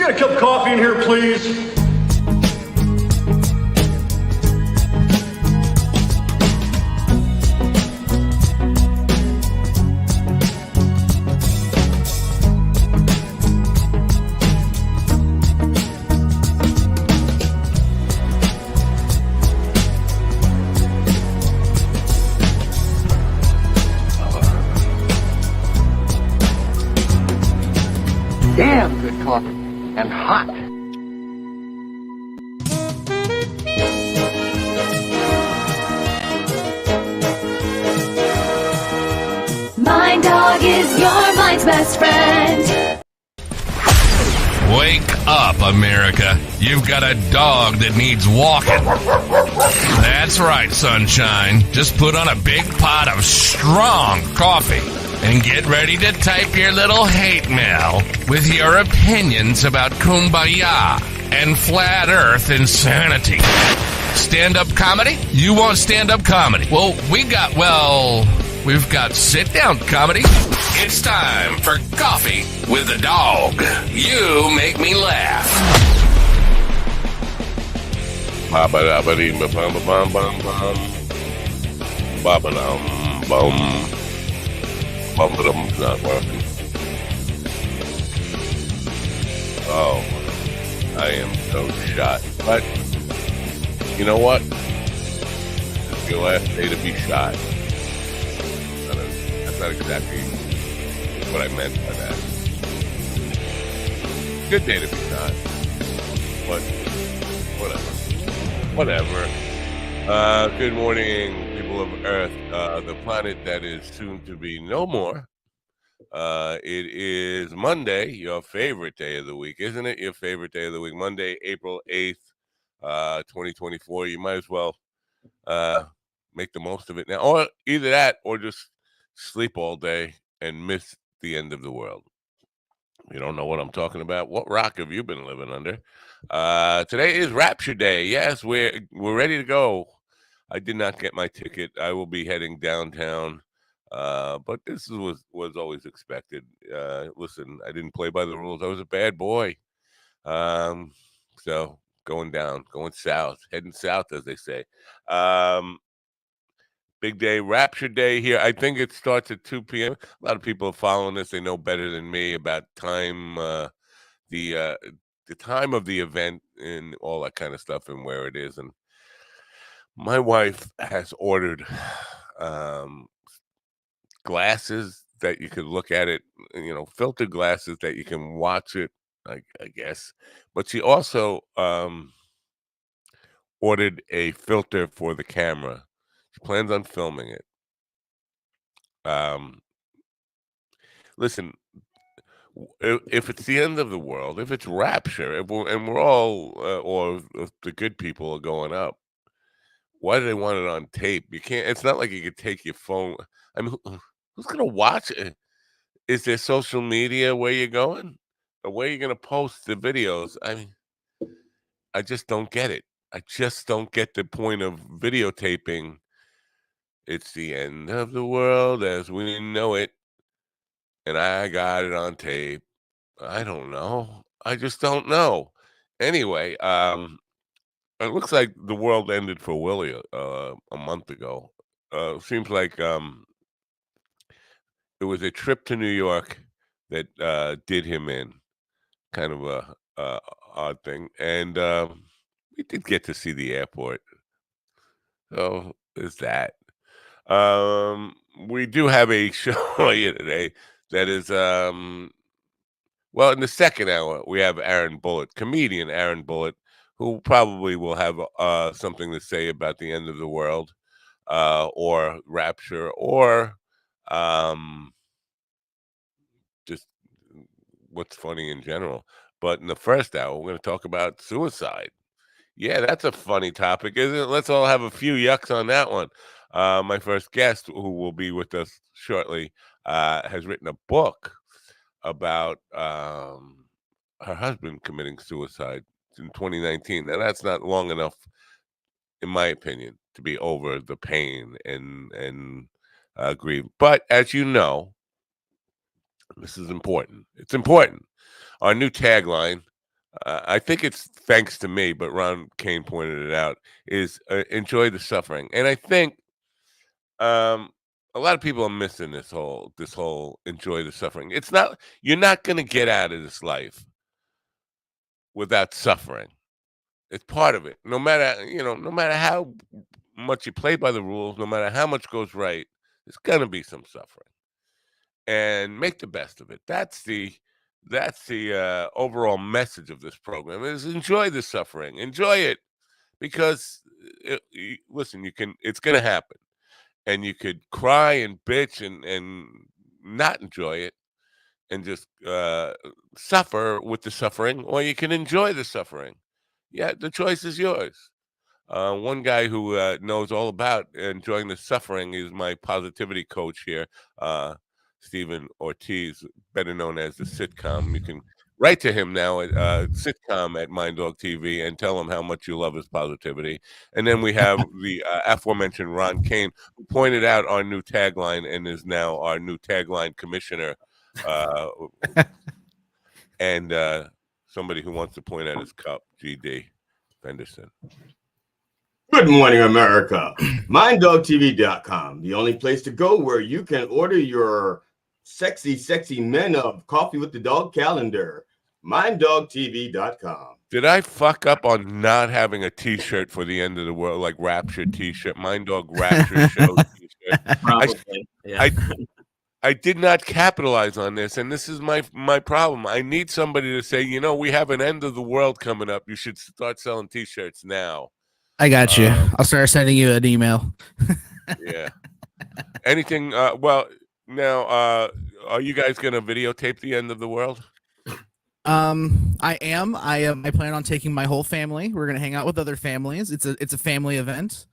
get a cup of coffee in here, please? Damn good coffee and hot. My dog is your mind's best friend. Wake up, America. You've got a dog that needs walking. That's right, sunshine. Just put on a big pot of strong coffee and get ready to type your little hate mail with your opinions about kumbaya and flat earth insanity. Stand-up comedy? You want stand-up comedy? Well, we've got sit-down comedy. It's time for Coffee with the Dog. You make me laugh. Bum-ba-dum's not working. Oh, I am so shot. But, you know what? It's your last day to be shot. That's not exactly what I meant by that. Good day to be shot. But, whatever. Good morning, people of Earth, the planet that is soon to be no more. It is Monday, your favorite day of the week, isn't it? Your favorite day of the week, Monday, April 8th, 2024. You might as well make the most of it now, or either that or just sleep all day and miss the end of the world. You don't know what I'm talking about. What rock have you been living under? Today is Rapture Day. Yes, we're ready to go. I did not get my ticket. I will be heading downtown, but this was always expected. Listen, I didn't play by the rules. I was a bad boy. So going south, heading south, as they say. Big day, Rapture Day here. I think it starts at 2 p.m. A lot of people are following this. They know better than me about time, the time of the event and all that kind of stuff and where it is. And my wife has ordered glasses that you could look at it, filtered glasses that you can watch it, I guess. But she also ordered a filter for the camera. She plans on filming it. Listen, if it's the end of the world, if it's rapture, and we're all, or if the good people are going up, why do they want it on tape? You can't. It's not like you could take your phone. I mean, who's gonna watch it? Is there social media where you're going, or where you're gonna post the videos? I mean, I just don't get it. I just don't get the point of videotaping. It's the end of the world as we know it, and I got it on tape. I don't know. I just don't know. Anyway, it looks like the world ended for Willie a month ago. Seems like it was a trip to New York that did him in. Kind of a odd thing, and we did get to see the airport. So there's that. We do have a show here today that is well, in the second hour we have Aaron Bullitt, comedian Aaron Bullitt, who probably will have something to say about the end of the world, or rapture, or just what's funny in general. But in the first hour, we're going to talk about suicide. Yeah, that's a funny topic, isn't it? Let's all have a few yucks on that one. My first guest, who will be with us shortly, has written a book about her husband committing suicide in 2019. Now, that's not long enough, in my opinion, to be over the pain and grief. But as you know, this is important. It's important. Our new tagline, I think it's thanks to me, but Ron Kane pointed it out, is enjoy the suffering. And I think um, a lot of people are missing this whole enjoy the suffering. It's not you're not going to get out of this life without suffering. It's part of it. No matter how much you play by the rules, no matter how much goes right, there's going to be some suffering. And make the best of it. That's the overall message of this program is enjoy the suffering. Enjoy it because listen, it's going to happen. And you could cry and bitch and not enjoy it and just suffer with the suffering, or you can enjoy the suffering. Yeah, the choice is yours. One guy who knows all about enjoying the suffering is my positivity coach here, Stephen Ortiz, better known as the sitcom. You can write to him now at sitcom at Mind Dog TV and tell him how much you love his positivity. And then we have the aforementioned Ron Kane, who pointed out our new tagline and is now our new tagline commissioner, uh, and somebody who wants to point at his cup, GD Fenderson. Good morning, America. MindDogTV.com, the only place to go where you can order your sexy, sexy men of Coffee with the Dog calendar. MindDogTV.com. Did I fuck up on not having a T-shirt for the end of the world, like Rapture T-shirt, Mind Dog Rapture Show T-shirt? Probably, yeah. I did not capitalize on this, and this is my problem. I need somebody to say, we have an end of the world coming up. You should start selling T-shirts now. I got you. I'll start sending you an email. Yeah. Anything? Well, now, are you guys gonna videotape the end of the world? I am. I plan on taking my whole family. We're gonna hang out with other families. It's a family event.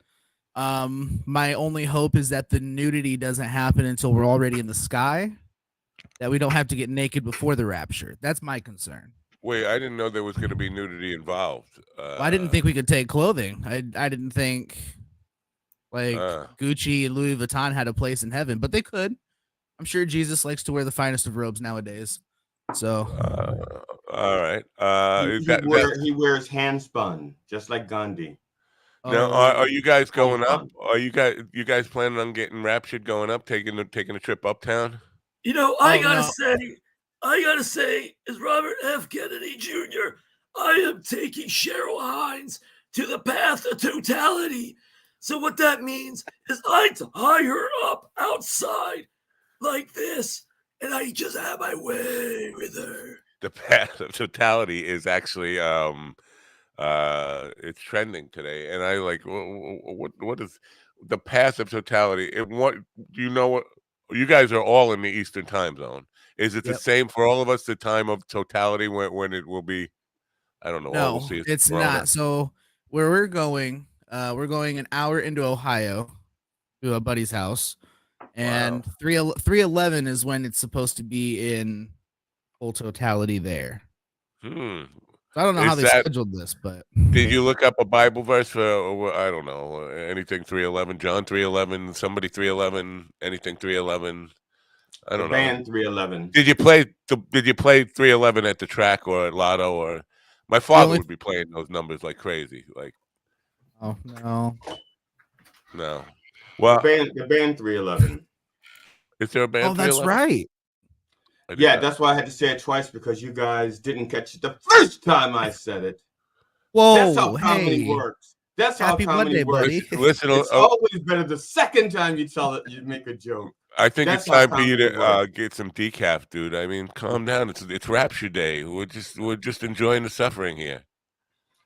My only hope is that the nudity doesn't happen until we're already in the sky. That we don't have to get naked before the rapture. That's my concern. Wait, I didn't know there was going to be nudity involved. Well, I didn't think we could take clothing. I didn't think like Gucci and Louis Vuitton had a place in heaven, but they could. I'm sure Jesus likes to wear the finest of robes nowadays. So, all right. He wears handspun, just like Gandhi. Now, are you guys going up? Are you guys planning on getting raptured, going up, taking a trip uptown? I gotta say, as Robert F. Kennedy Jr., I am taking Cheryl Hines to the path of totality. So what that means is I tie her up outside like this, and I just have my way with her. The path of totality is actually it's trending today, and I like what is the path of totality? And what do you know? What you guys are all in the Eastern time zone. Is it the same for all of us? The time of totality when it will be? I don't know. No, we'll see. it's not. So where we're going an hour into Ohio to a buddy's house, and 311 is when it's supposed to be in full totality there. So I don't know how they scheduled this, but did you look up a Bible verse for I don't know anything 311, John 311, somebody 311, anything 311? I don't know. Band 311. Did you play 311 at the track or at Lotto? Or my father would be playing those numbers like crazy. Like, oh no. Well, the band 311. Is there a band? Oh, that's right. Yeah, that's why I had to say it twice, because you guys didn't catch it the first time I said it. Whoa, that's how comedy works. That's how comedy works. Listen, it's always better the second time you tell it, you make a joke. I think it's time for you to get some decaf, dude. I mean, calm down. It's Rapture Day. We're just enjoying the suffering here.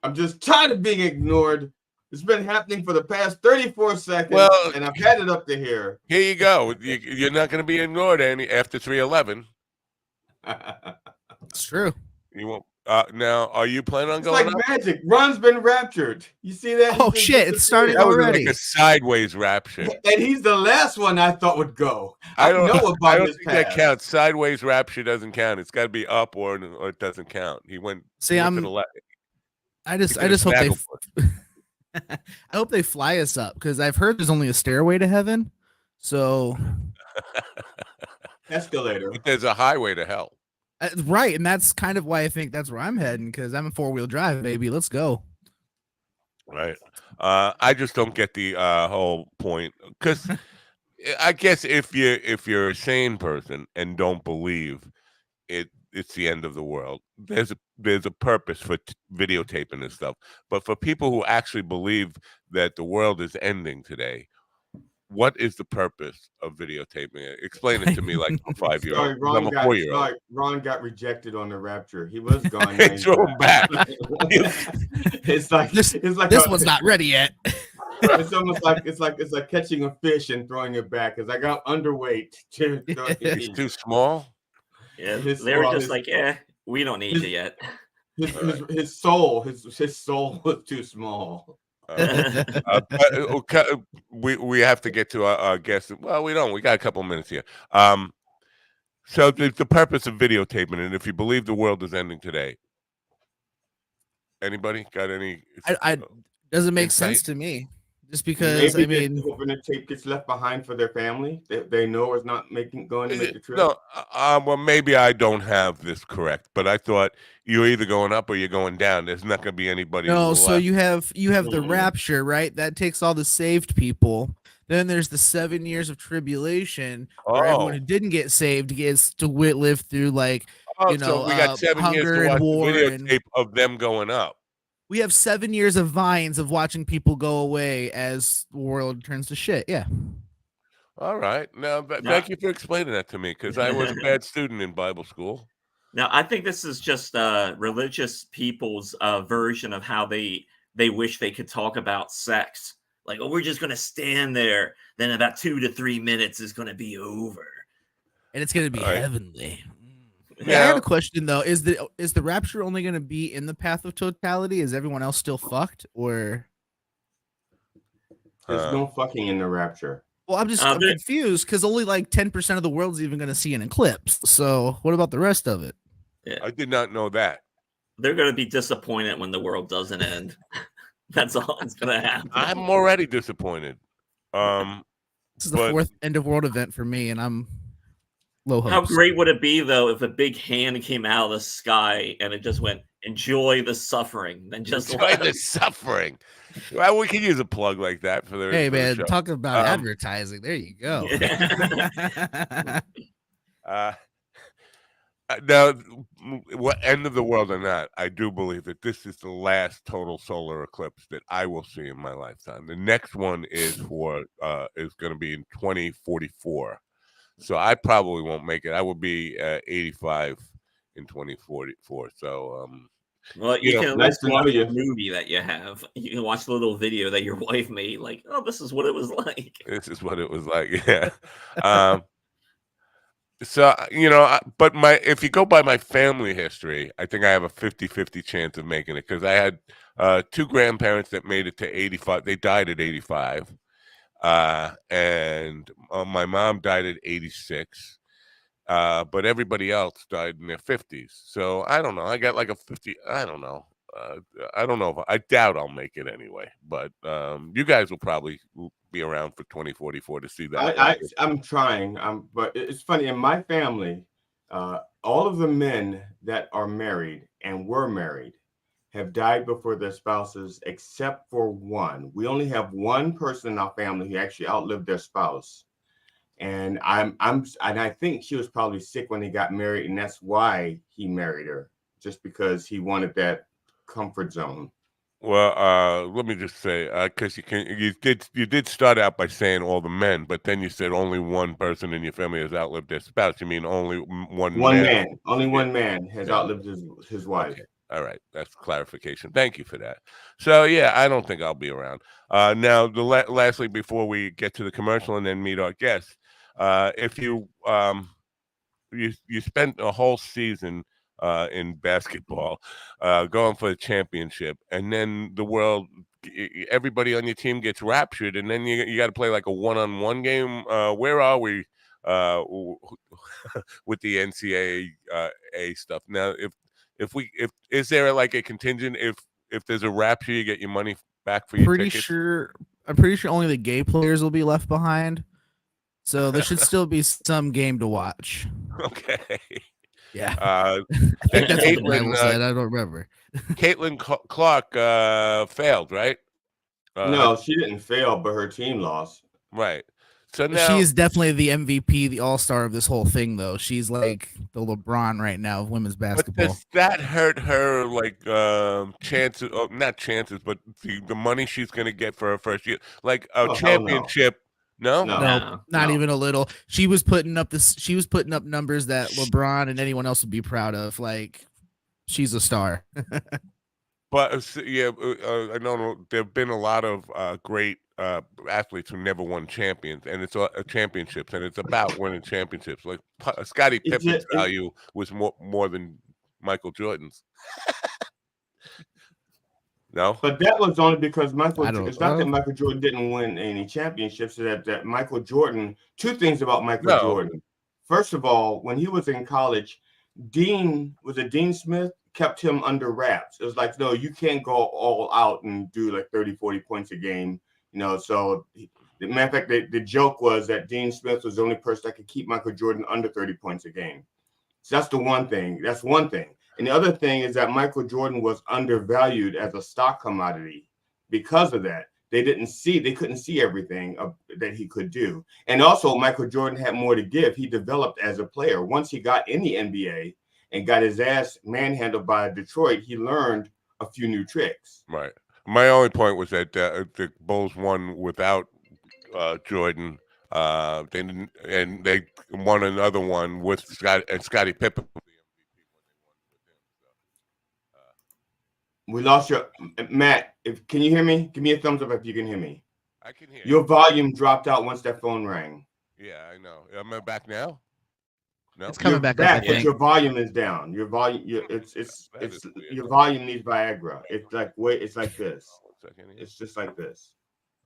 I'm just tired of being ignored. It's been happening for the past 34 seconds, and I've had it up to here. Here you go. You're not going to be ignored after 311. It's true. You won't. Now, are you planning on going? It's like magic. Ron's been raptured. You see that? Oh shit! It started already. Like a sideways rapture. And he's the last one I thought would go. I don't think that counts. Sideways rapture doesn't count. It's got to be up or it doesn't count. He went. See, to the left. I just hope they. I hope they fly us up, because I've heard there's only a stairway to heaven. So escalator. But there's a highway to hell. Right, and that's kind of why I think that's where I'm heading, because I'm a 4-wheel drive, baby. Let's go. Right. I just don't get the whole point because I guess if you're a sane person and don't believe it's the end of the world, there's a purpose for videotaping this stuff. But for people who actually believe that the world is ending today, what is the purpose of videotaping it? Explain it to me like a 5-year-old. Sorry, 'Cause I'm a 4-year-old. Ron got rejected on the rapture. He was gone. They Now he's threw him back. it's like This one's not ready yet. It's almost like it's like catching a fish and throwing it back. Because I got underweight. He's too small. Yeah, His- they were well, just his- like, we don't need you yet. His soul was too small. But, we have to get to our guest. Well, we don't. We got a couple minutes here. So the purpose of videotaping, and if you believe the world is ending today, anybody got any? I doesn't make insight? sense to me. Just because Maybe I they're mean, hoping the tape gets left behind for their family. They know it's not going to make the trip. No, well, maybe I don't have this correct, but I thought you're either going up or you're going down. There's not going to be anybody no. left. So you have the Mhm. rapture, right? That takes all the saved people. Then there's the 7 years of tribulation, where everyone who didn't get saved gets to live through like so we got 7 years hunger to and watch the war, and videotape of them going up. we have 7 years of vines of watching people go away as the world turns to shit. Yeah. All right. Now, thank you for explaining that to me because I was a bad student in Bible school. Now, I think this is just religious people's version of how they wish they could talk about sex. Like, oh, we're just going to stand there. Then about 2 to 3 minutes is going to be over. And it's going to be All right. heavenly. Yeah. Yeah, I had a question though. Is the rapture only going to be in the path of totality? Is everyone else still fucked, or? There's no fucking in the rapture. Well, I'm confused because only like 10% of the world's even going to see an eclipse. So what about the rest of it? Yeah. I did not know that. They're going to be disappointed when the world doesn't end. That's all that's going to happen. I'm already disappointed. This is the fourth end of world event for me, and I'm low hopes. How great would it be though if a big hand came out of the sky and it just went, enjoy the suffering, then just enjoy the suffering. Well, we could use a plug like that for the. Hey for the man, show. talk about advertising. There you go. Now, what end of the world or not, I do believe that this is the last total solar eclipse that I will see in my lifetime. The next one is going to be in 2044. So I probably won't make it. I will be 85 in 2044. So, well, you can nice to know watch you. the movie that you have. You can watch the little video that your wife made. Like, oh, this is what it was like. This is what it was like. Yeah. So, but if you go by my family history, I think I have a 50-50 chance of making it because I had 2 grandparents that made it to 85. They died at 85. And my mom died at 86. But everybody else died in their 50s. So I don't know. I got like a 50. I don't know. I don't know. I doubt I'll make it anyway. But you guys will probably be around for 2044 to see that. I'm trying. But it's funny. In my family, all of the men that are married and were married have died before their spouses, except for one. We only have one person in our family who actually outlived their spouse. And I think she was probably sick when they got married, and that's why he married her, just because he wanted that comfort zone. Well, let me just say, because you did start out by saying all the men, but then you said only one person in your family has outlived their spouse. You mean only one man? Only one man has outlived his wife. Okay. All right, that's clarification. Thank you for that. So yeah, I don't think I'll be around. Now, lastly, before we get to the commercial and then meet our guests, if you spent a whole season in basketball, going for the championship, and then the world, everybody on your team gets raptured, and then you got to play like a one-on-one game. Where are we with the NCAA stuff now? If is there like a contingent if there's a rapture, you get your money back for your tickets? I'm pretty sure only the gay players will be left behind. So there should still be some game to watch. Okay. Yeah. Uh, I think and that's what the Caitlin, Bible said. I don't remember. Caitlin Clark failed, right? No, she didn't fail, but her team lost. Right. So But she now, is definitely the MVP, the all-star of this whole thing, though. She's like the LeBron right now of women's but basketball. does that hurt her, like, chances? Oh, not chances, but the money she's going to get for her first year, like a Oh, hell no. championship? No, No. No, not no. even a little. She was putting up numbers that LeBron and anyone else would be proud of. Like, she's a star. But yeah, I know there've been a lot of great athletes who never won champions, and it's championships, and it's about winning championships. Like Scottie It Pippen's just, value was more than Michael Jordan's. No, but that was only because I don't it's not that know. Michael Jordan didn't win any championships. That Michael Jordan. Two things about Michael No. Jordan. First of all, when he was in college, Dean Smith kept him under wraps. It was like, no, you can't go all out and do like 30, 40 points a game. So the matter of fact, the joke was that Dean Smith was the only person that could keep Michael Jordan under 30 points a game. So that's the one thing. That's one thing. And the other thing is that Michael Jordan was undervalued as a stock commodity because of that. They couldn't see everything that he could do. And also Michael Jordan had more to give. He developed as a player. Once he got in the NBA and got his ass manhandled by Detroit, he learned a few new tricks. right. My only point was that the Bulls won without Jordan. They won another one with Scottie Pippen. We lost your Matt. Can you hear me? Give me a thumbs up if you can hear me. I can hear Your volume dropped out once that phone rang. Yeah, I know. Am I back now? No, It's coming You're back up, I but think. your volume is down. Your volume, That is weird. your volume needs Viagra. It's like it's like this. 1 second here. It's just like this.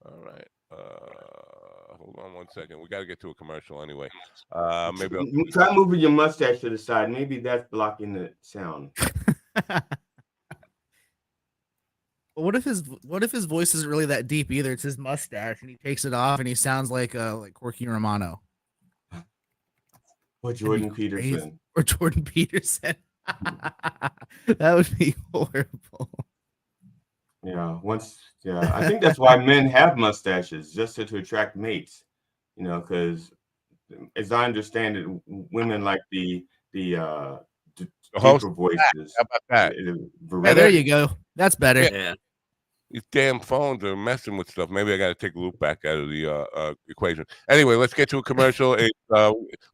All right. Hold on 1 second. We got to get to a commercial anyway. Maybe Try moving your mustache to the side. Maybe that's blocking the sound. What if his voice isn't really that deep either? It's his mustache, and he takes it off, and he sounds like Corky Romano Or Jordan crazy. Peterson. Or Jordan Peterson. That would be horrible. Yeah. I think that's why men have mustaches, just to attract mates. Because as I understand it, women like the deeper host. voices. How about that? Yeah, there you go. That's better. Yeah. These damn phones are messing with stuff. Maybe I got to take Luke back out of the equation. Anyway, let's get to a commercial.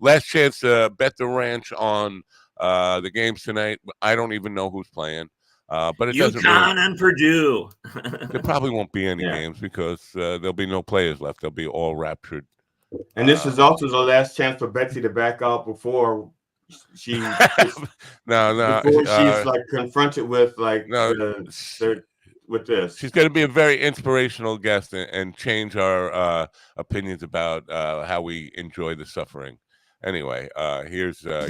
Last chance to bet the ranch on the games tonight. I don't even know who's playing. But it doesn't UConn and Purdue. There probably won't be any Yeah. games because there'll be no players left. They'll be all raptured. And this is also the last chance for Betsy to back out before she before she's like confronted with like with this. She's going to be a very inspirational guest and change our opinions about how we enjoy the suffering. Anyway, here's your.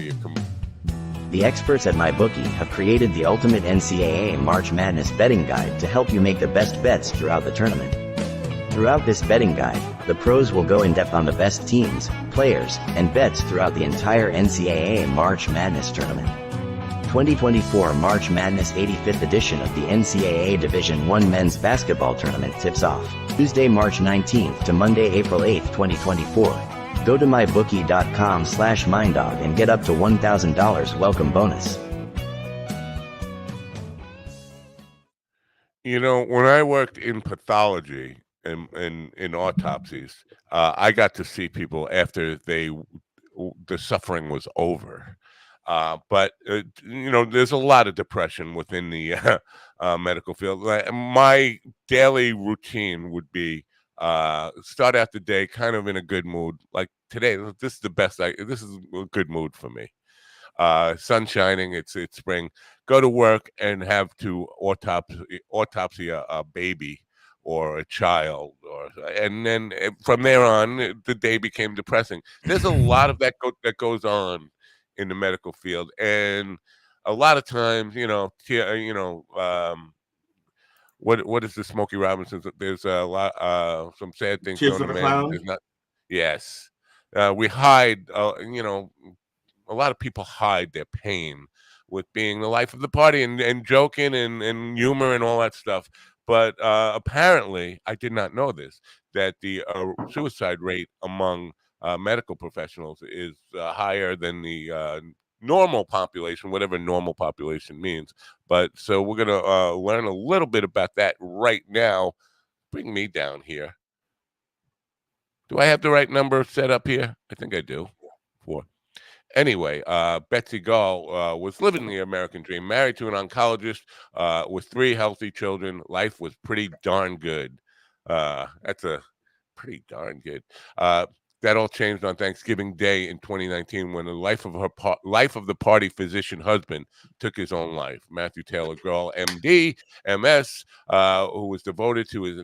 The experts at MyBookie have created the ultimate NCAA March Madness betting guide to help you make the best bets throughout the tournament. Throughout this betting guide, the pros will go in depth on the best teams, players, and bets throughout the entire NCAA March Madness tournament. 2024 March Madness 85th edition of the NCAA Division I Men's Basketball Tournament tips off Tuesday, March 19th to Monday, April 8th, 2024. Go to mybookie.com/minddog and get up to $1,000 welcome bonus. When I worked in pathology and in autopsies, I got to see people after the suffering was over. But there's a lot of depression within the medical field. My daily routine would be start out the day kind of in a good mood. Like today, this is the best. This is a good mood for me. Sun shining. It's spring. Go to work and have to autopsy a baby or a child, and then from there on, the day became depressing. There's a lot of that goes on in the medical field, and a lot of times, what is the Smokey Robinson? There's a lot, some sad things Cheers going for to the men. clown? There's not. Yes, we hide. a lot of people hide their pain with being the life of the party and joking and humor and all that stuff. But apparently, I did not know this, that the suicide rate among medical professionals is higher than the normal population, whatever normal population means. But so we're going to learn a little bit about that right now. Bring me down here. Do I have the right number set up here? I think I do. 4. Anyway, Betsy Gall was living the American dream, married to an oncologist with 3 healthy children. Life was pretty darn good. That's a pretty darn good. That all changed on Thanksgiving Day in 2019 when the life of the party physician husband took his own life. Matthew Taylor Gall, MD, MS, who was devoted his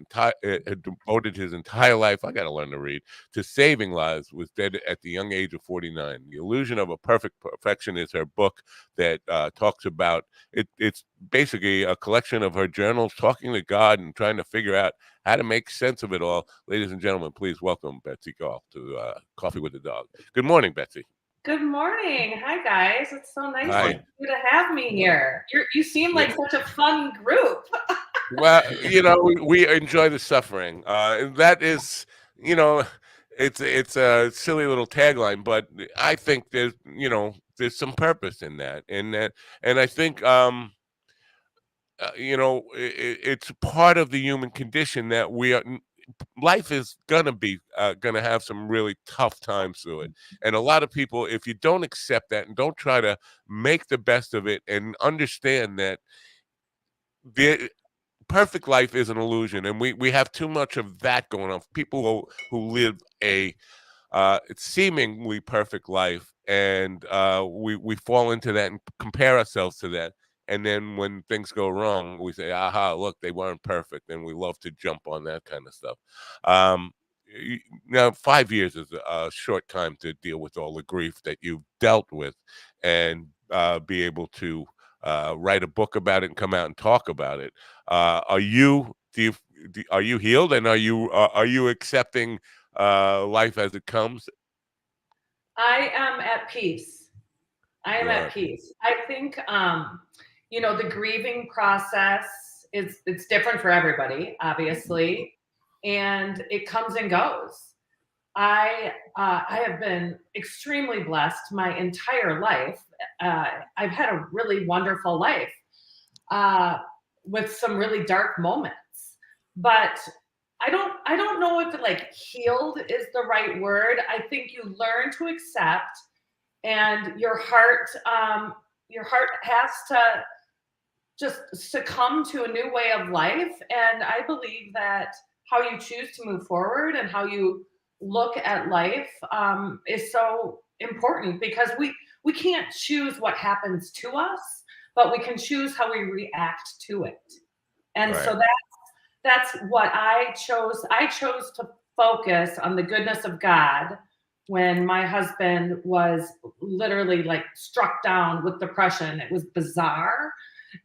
entire life. I got to learn to read to saving lives, was dead at the young age of 49. The Illusion of a Perfect Perfection is her book that talks about it. It's basically a collection of her journals, talking to God and trying to figure out how to make sense of it all. Ladies and gentlemen, please welcome Betsy Gall to Coffee with the Dog. Good morning, Betsy. Good morning. Hi, guys. It's so nice Hi. of you to have me here. You seem like such a fun group. Well, we enjoy the suffering. That is, it's a silly little tagline, but I think there's some purpose in that, and I think it's part of the human condition that life is gonna have some really tough times through it, and a lot of people, if you don't accept that and don't try to make the best of it and understand that the perfect life is an illusion, and we have too much of that going on. People who live a seemingly perfect life, and we fall into that and compare ourselves to that. And then when things go wrong, we say, aha, look, they weren't perfect. And we love to jump on that kind of stuff. Now, 5 years is a short time to deal with all the grief that you've dealt with and be able to write a book about it and come out and talk about it. Are you healed, and are you accepting life as it comes? I am at peace. I am at peace. I think the grieving process it's different for everybody, obviously, and it comes and goes. I have been extremely blessed my entire life. I've had a really wonderful life with some really dark moments, but I don't know if like healed is the right word. I think you learn to accept, and your heart has to just succumb to a new way of life. And I believe that how you choose to move forward and how you look at life is so important, because we can't choose what happens to us, but we can choose how we react to it. And so that's what I chose. I chose to focus on the goodness of God when my husband was literally like struck down with depression. It was bizarre.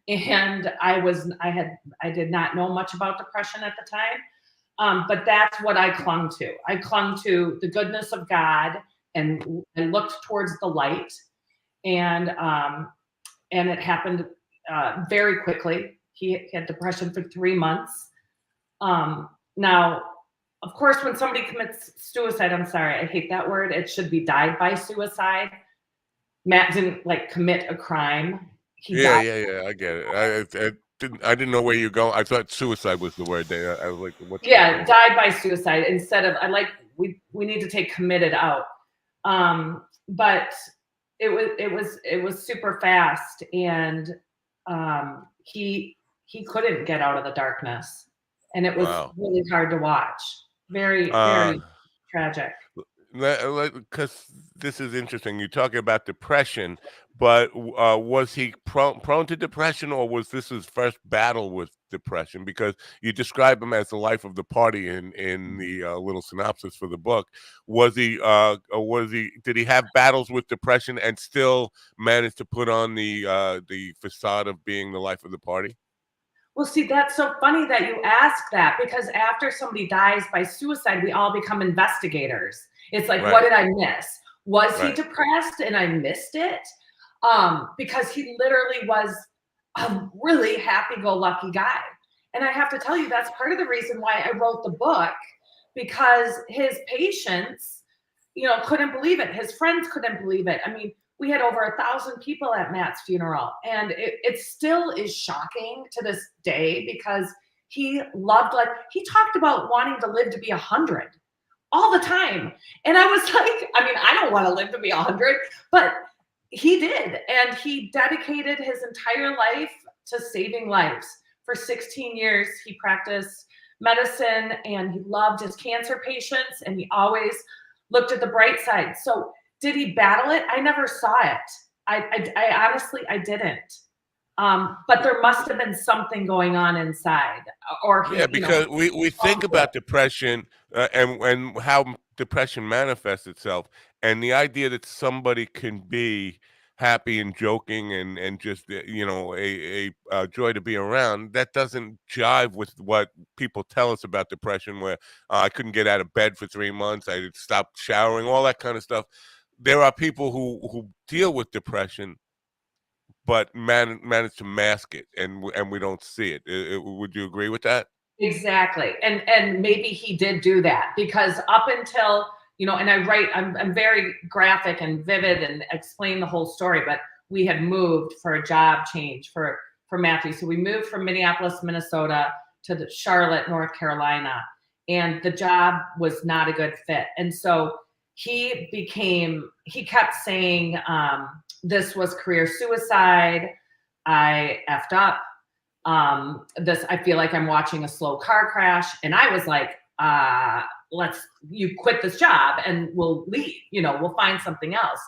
And I did not know much about depression at the time. But that's what I clung to. I clung to the goodness of God and looked towards the light. And it happened very quickly. He had depression for 3 months. Now, of course, when somebody commits suicide, I'm sorry, I hate that word. It should be died by suicide. Matt didn't like commit a crime. Yeah, I get it. I didn't know where you're going. I thought suicide was the word there. I was like, what's died by suicide instead of we need to take committed out. But it was super fast, and he couldn't get out of the darkness, and it was really hard to watch. Very tragic. Because this is interesting. You're talking about depression, but was he prone to depression, or was this his first battle with depression? Because you describe him as the life of the party in the little synopsis for the book. Did he have battles with depression and still manage to put on the facade of being the life of the party? Well, see, that's so funny that you ask that, because after somebody dies by suicide, we all become investigators. It's like, what did I miss? Was he Right. depressed and I missed it? Because he literally was a really happy-go-lucky guy. And I have to tell you, that's part of the reason why I wrote the book, because his patients, couldn't believe it. His friends couldn't believe it. I mean, we had over 1,000 people at Matt's funeral, and it still is shocking to this day because he loved life. He talked about wanting to live to be 100 all the time. And I was like, I mean, I don't want to live to be 100, but he did. And he dedicated his entire life to saving lives. For 16 years, he practiced medicine and he loved his cancer patients and he always looked at the bright side. So did he battle it? I never saw it. I honestly, I didn't. But there must have been something going on inside, or Yeah, because we think about depression and how depression manifests itself, and the idea that somebody can be happy and joking and just a joy to be around, that doesn't jive with what people tell us about depression. Where I couldn't get out of bed for 3 months, I stopped showering, all that kind of stuff. There are people who deal with depression but manage to mask it, and we don't see it. Would you agree with that? Exactly. And maybe he did do that because up until, and I'm very graphic and vivid and explain the whole story, but we had moved for a job change for Matthew. So we moved from Minneapolis, Minnesota to Charlotte, North Carolina, and the job was not a good fit. And so he kept saying, this was career suicide. I effed up. I feel like I'm watching a slow car crash. And I was like, you quit this job and we'll leave, we'll find something else.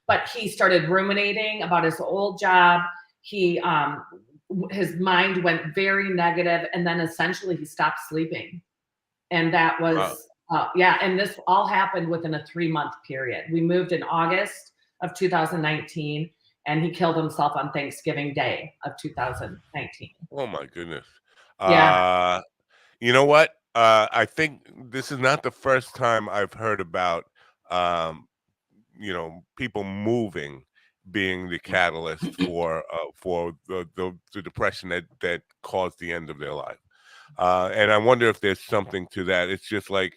But he started ruminating about his old job. His mind went very negative, and then essentially he stopped sleeping. And that was, and this all happened within a 3-month period. We moved in August of 2019. And he killed himself on Thanksgiving Day of 2019. Oh my goodness. Yeah. You know what? I think this is not the first time I've heard about people moving being the catalyst for the depression that caused the end of their life. And I wonder if there's something to that. It's just like,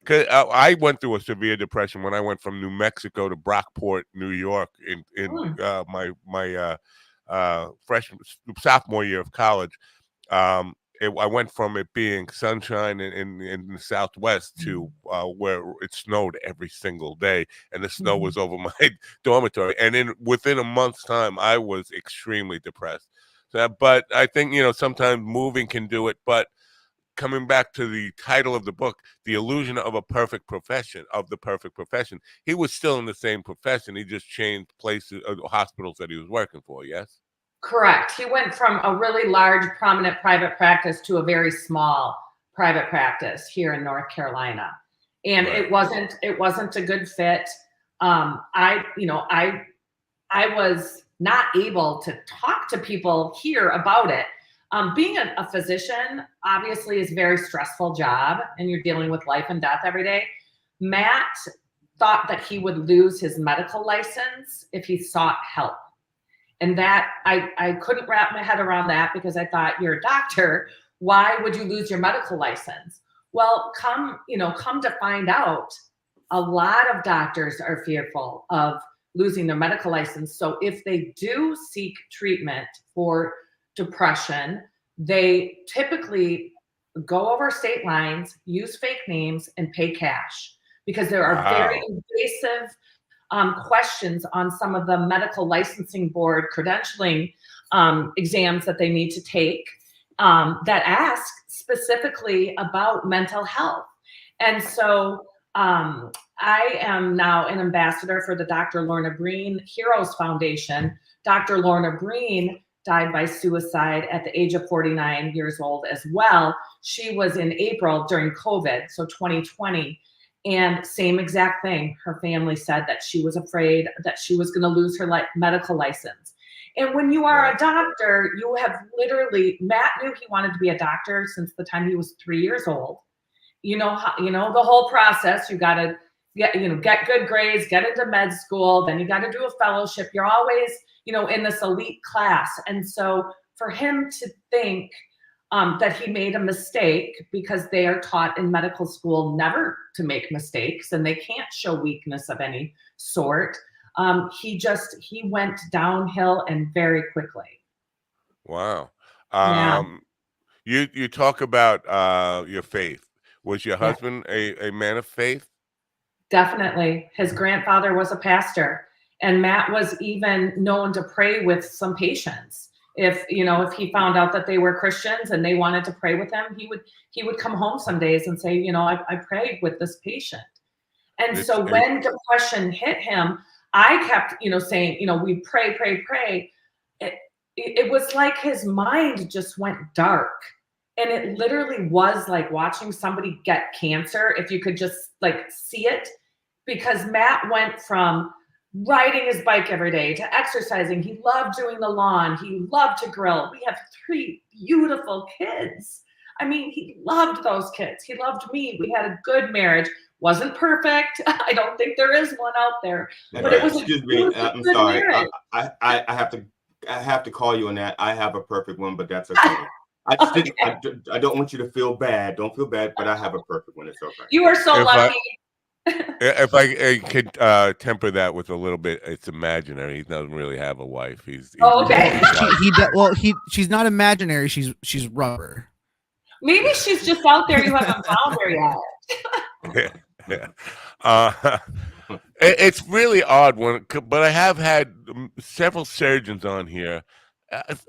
cause I went through a severe depression when I went from New Mexico to Brockport, New York, in my sophomore year of college. I went from it being sunshine in the Southwest to where it snowed every single day, and the snow was over my dormitory. And within a month's time, I was extremely depressed. But I think sometimes moving can do it. But coming back to the title of the book, The Illusion of the Perfect Profession, he was still in the same profession. He just changed places, hospitals that he was working for. Yes. Correct. He went from a really large, prominent private practice to a very small private practice here in North Carolina, and Right. it wasn't a good fit. I was not able to talk to people here about it. Being a physician obviously is a very stressful job, and you're dealing with life and death every day. Matt thought that he would lose his medical license if he sought help. And that I couldn't wrap my head around that because I thought, you're a doctor. Why would you lose your medical license? Well, come to find out, a lot of doctors are fearful of losing their medical license. So if they do seek treatment for depression, they typically go over state lines, use fake names, and pay cash because there are very invasive questions on some of the medical licensing board credentialing exams that they need to take that ask specifically about mental health. And so I am now an ambassador for the Dr. Lorna Green Heroes Foundation. Dr. Lorna Green died by suicide at the age of 49 years old as well. She was in April during COVID, so 2020. And same exact thing. Her family said that she was afraid that she was going to lose her medical license. And when you are a doctor, you have literally, Matt knew he wanted to be a doctor since the time he was 3 years old. The whole process. You got to get good grades, get into med school, then you got to do a fellowship. You're always, in this elite class. And so for him to think that he made a mistake, because they are taught in medical school never to make mistakes and they can't show weakness of any sort, he went downhill and very quickly. Wow. Yeah. You talk about your faith. Was your Yeah. husband a man of faith? Definitely. His grandfather was a pastor, and Matt was even known to pray with some patients. If he found out that they were Christians and they wanted to pray with him, he would come home some days and say, I prayed with this patient. And so when depression hit him, I kept, saying, we pray, pray, pray. It was like his mind just went dark. And it literally was like watching somebody get cancer, if you could just see it, because Matt went from riding his bike every day to exercising. He loved doing the lawn. He loved to grill. We have 3 beautiful kids. I mean, he loved those kids. He loved me. We had a good marriage. Wasn't perfect. I don't think there is one out there. But it was. Excuse me. I'm sorry. I have to call you on that. I have a perfect one, but that's okay. I don't want you to feel bad. Don't feel bad, but I have a perfect one. It's okay. You are so lucky. If I could temper that with a little bit, it's imaginary. He doesn't really have a wife. He's okay. She's not imaginary. She's rubber. Maybe she's just out there. You haven't found her yet. Yeah. It's really odd but I have had several surgeons on here.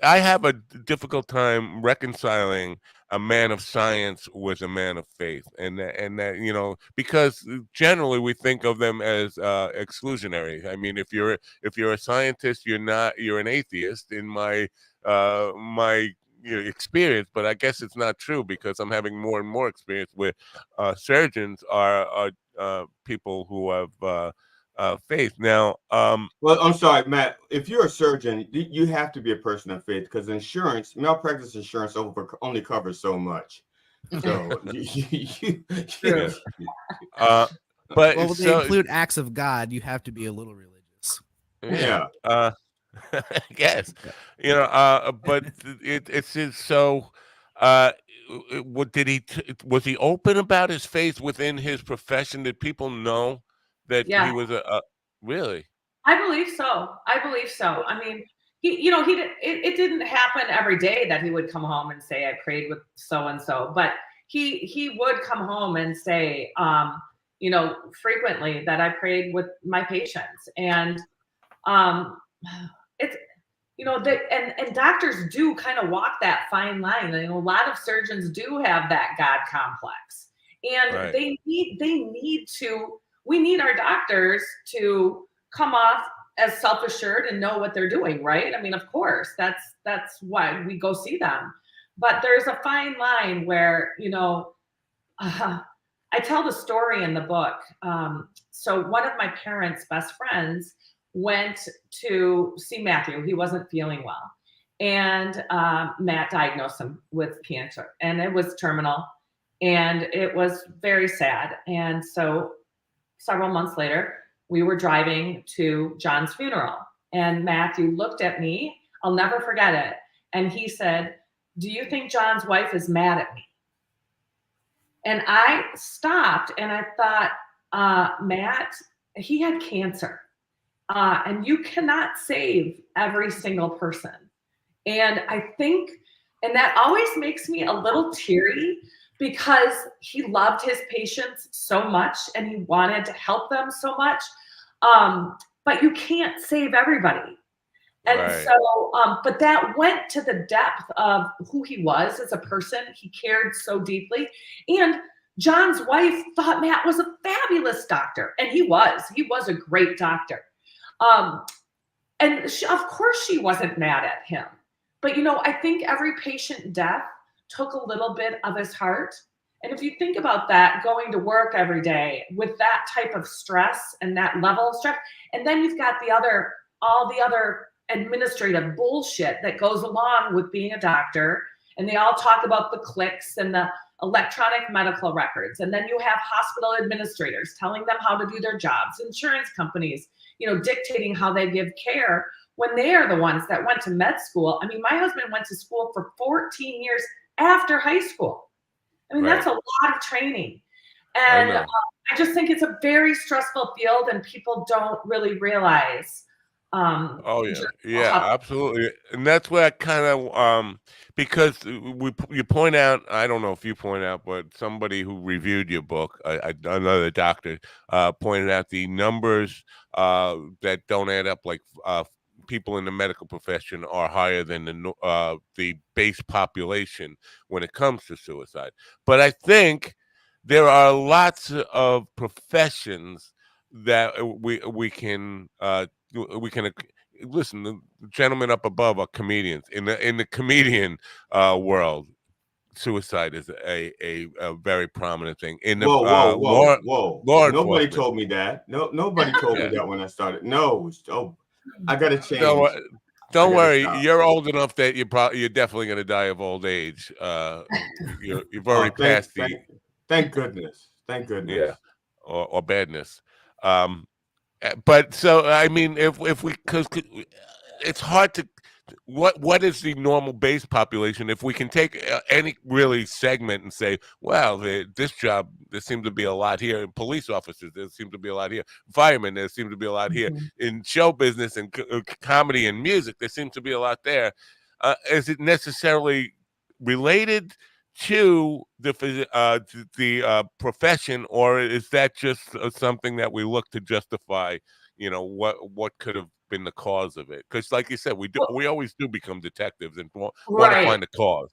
I have a difficult time reconciling a man of science with a man of faith, and that because generally we think of them as exclusionary. I mean, if you're a scientist, you're an atheist in my experience, but I guess it's not true, because I'm having more and more experience with surgeons are people who have faith. Now, well, I'm sorry, Matt. If you're a surgeon, you have to be a person of faith, because malpractice insurance only covers so much. So, but when they include acts of God, you have to be a little religious. Yeah. Yes. But it's so. What did he? Was he open about his faith within his profession? Did people know that he was really? I believe so. I mean, it didn't happen every day that he would come home and say, I prayed with so and so, but he would come home and say, frequently, that I prayed with my patients. And it's and doctors do kind of walk that fine line. A lot of surgeons do have that God complex, and right. we need our doctors to come off as self-assured and know what they're doing, right? I mean, of course, that's why we go see them. But there's a fine line where, I tell the story in the book. So one of my parents' best friends went to see Matthew. He wasn't feeling well. And Matt diagnosed him with cancer, and it was terminal, and it was very sad. And so several months later, we were driving to John's funeral, and Matthew looked at me. I'll never forget it. And he said, do you think John's wife is mad at me? And I stopped and I thought, Matt, he had cancer. And you cannot save every single person. And I think, and that always makes me a little teary, because he loved his patients so much and he wanted to help them so much. But you can't save everybody. And right. So, but that went to the depth of who he was as a person. He cared so deeply. And John's wife thought Matt was a fabulous doctor. And he was a great doctor. And of course she wasn't mad at him. But, I think every patient death took a little bit of his heart. And if you think about that, going to work every day with that type of stress and that level of stress, and then you've got all the other administrative bullshit that goes along with being a doctor and they all talk about the clicks and the electronic medical records. And then you have hospital administrators telling them how to do their jobs, insurance companies, dictating how they give care when they are the ones that went to med school. I mean, my husband went to school for 14 years after high school. I mean, that's a lot of training. And I just think it's a very stressful field, and people don't really realize. Absolutely. And that's where I kind of because you point out, I don't know if you point out, but somebody who reviewed your book, another doctor, pointed out the numbers that don't add up, like people in the medical profession are higher than the base population when it comes to suicide. But I think there are lots of professions that we can listen. The gentlemen up above are comedians. In the comedian world, suicide is a very prominent thing. In the whoa! Law Nobody enforcement. told me that. No, nobody told me that when I started. No, I got to change. Don't worry, you're old enough that you're definitely going to die of old age. You've already passed the. Thank goodness. Thank goodness. Yeah, or badness. But so I mean, if we, because it's hard to. What is the normal base population? If we can take any really segment and say, well, this job, there seems to be a lot here. In police officers, there seems to be a lot here. Firemen, there seems to be a lot here. In show business and comedy and music, there seems to be a lot there. Is it necessarily related to the profession, or is that just something that we look to justify? What could have been the cause of it? Because, like you said, we always do become detectives and want to find the cause.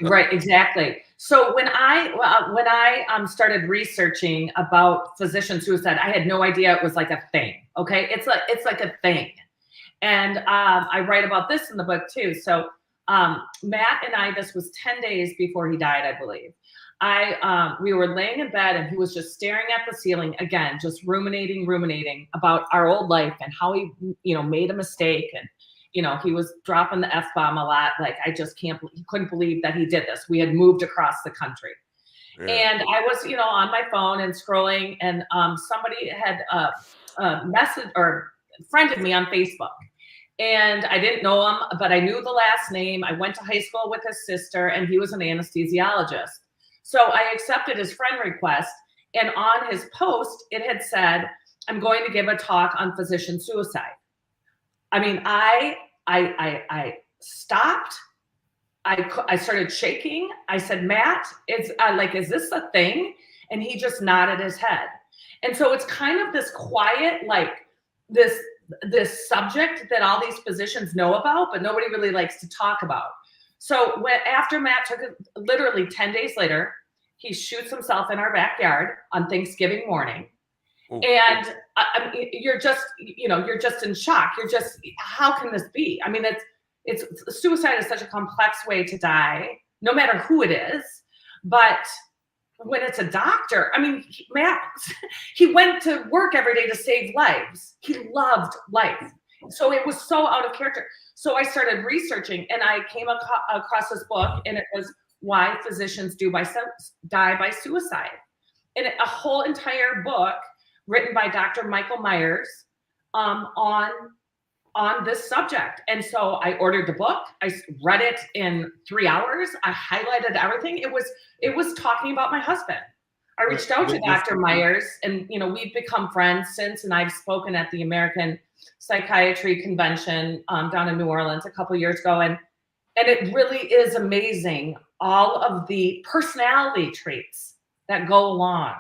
Right, exactly. So when I started researching about physician suicide, I had no idea it was like a thing. Okay, it's like a thing, and I write about this in the book too. So Matt and I, this was 10 days before he died, I believe. We were laying in bed, and he was just staring at the ceiling again, just ruminating about our old life and how he, made a mistake. And, he was dropping the F-bomb a lot. Like, he couldn't believe that he did this. We had moved across the country. Yeah. And I was, on my phone and scrolling, and somebody had messaged or friended me on Facebook. And I didn't know him, but I knew the last name. I went to high school with his sister, and he was an anesthesiologist. So I accepted his friend request, and on his post, it had said, "I'm going to give a talk on physician suicide." I mean, I stopped. I started shaking. I said, "Matt, is this a thing?" And he just nodded his head. And so it's kind of this quiet, like this subject that all these physicians know about, but nobody really likes to talk about. So after Matt took it, literally 10 days later, he shoots himself in our backyard on Thanksgiving morning. Ooh. And you're just in shock. You're just, how can this be? I mean, it's suicide is such a complex way to die, no matter who it is. But when it's a doctor, I mean, Matt, he went to work every day to save lives. He loved life. So it was so out of character. So I started researching, and I came across this book, and it was Why Physicians Die by Suicide. And a whole entire book written by Dr. Michael Myers on this subject. And so I ordered the book. I read it in 3 hours. I highlighted everything. It was talking about my husband. I reached out to Dr. Myers, and we've become friends since, and I've spoken at the American Psychiatry Convention down in New Orleans a couple years ago, and it really is amazing, all of the personality traits that go along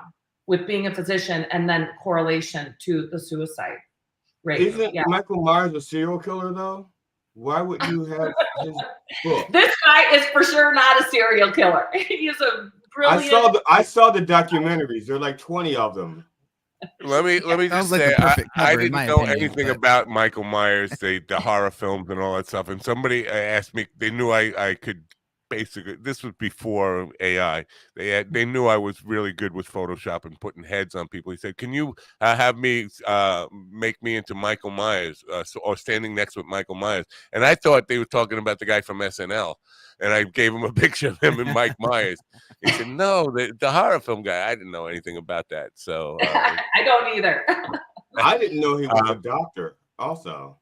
with being a physician, and then correlation to the suicide rate. Isn't Michael Myers a serial killer though? Why would you have his book? This guy is for sure not a serial killer. He is a brilliant. I saw the documentaries. There are like 20 of them. Let me just say, I didn't know anything about Michael Myers, the horror films and all that stuff. And somebody asked me, they knew I could basically, this was before AI. They knew I was really good with Photoshop and putting heads on people. He said, "Can you have me make me into Michael Myers or standing next with Michael Myers?" And I thought they were talking about the guy from SNL, and I gave him a picture of him and Mike Myers. He said, "No, the horror film guy." I didn't know anything about that, so I don't either. I didn't know he was a doctor. Also,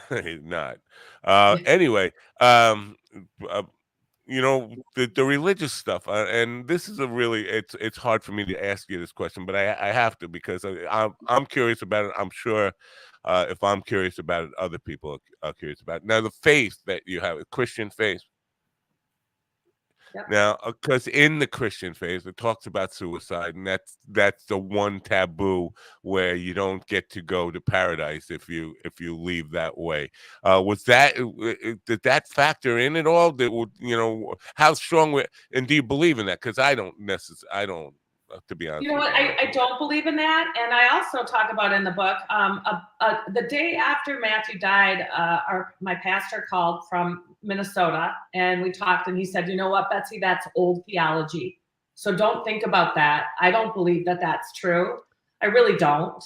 he's not. Anyway, uh, the religious stuff, and this is it's hard for me to ask you this question, but I have to because I'm curious about it. I'm sure if I'm curious about it, other people are curious about it. Now, the faith that you have, a Christian faith. Yep. Now, because in the Christian faith, it talks about suicide, and that's the one taboo where you don't get to go to paradise if you leave that way. Was that did that factor in at all? That would how strong and do you believe in that? Because I don't necessarily. I don't. To be honest, You know what? I don't believe in that, and I also talk about in the book. The day after Matthew died, my pastor called from Minnesota, and we talked, and he said, "You know what, Betsy? That's old theology. So don't think about that. I don't believe that that's true. I really don't."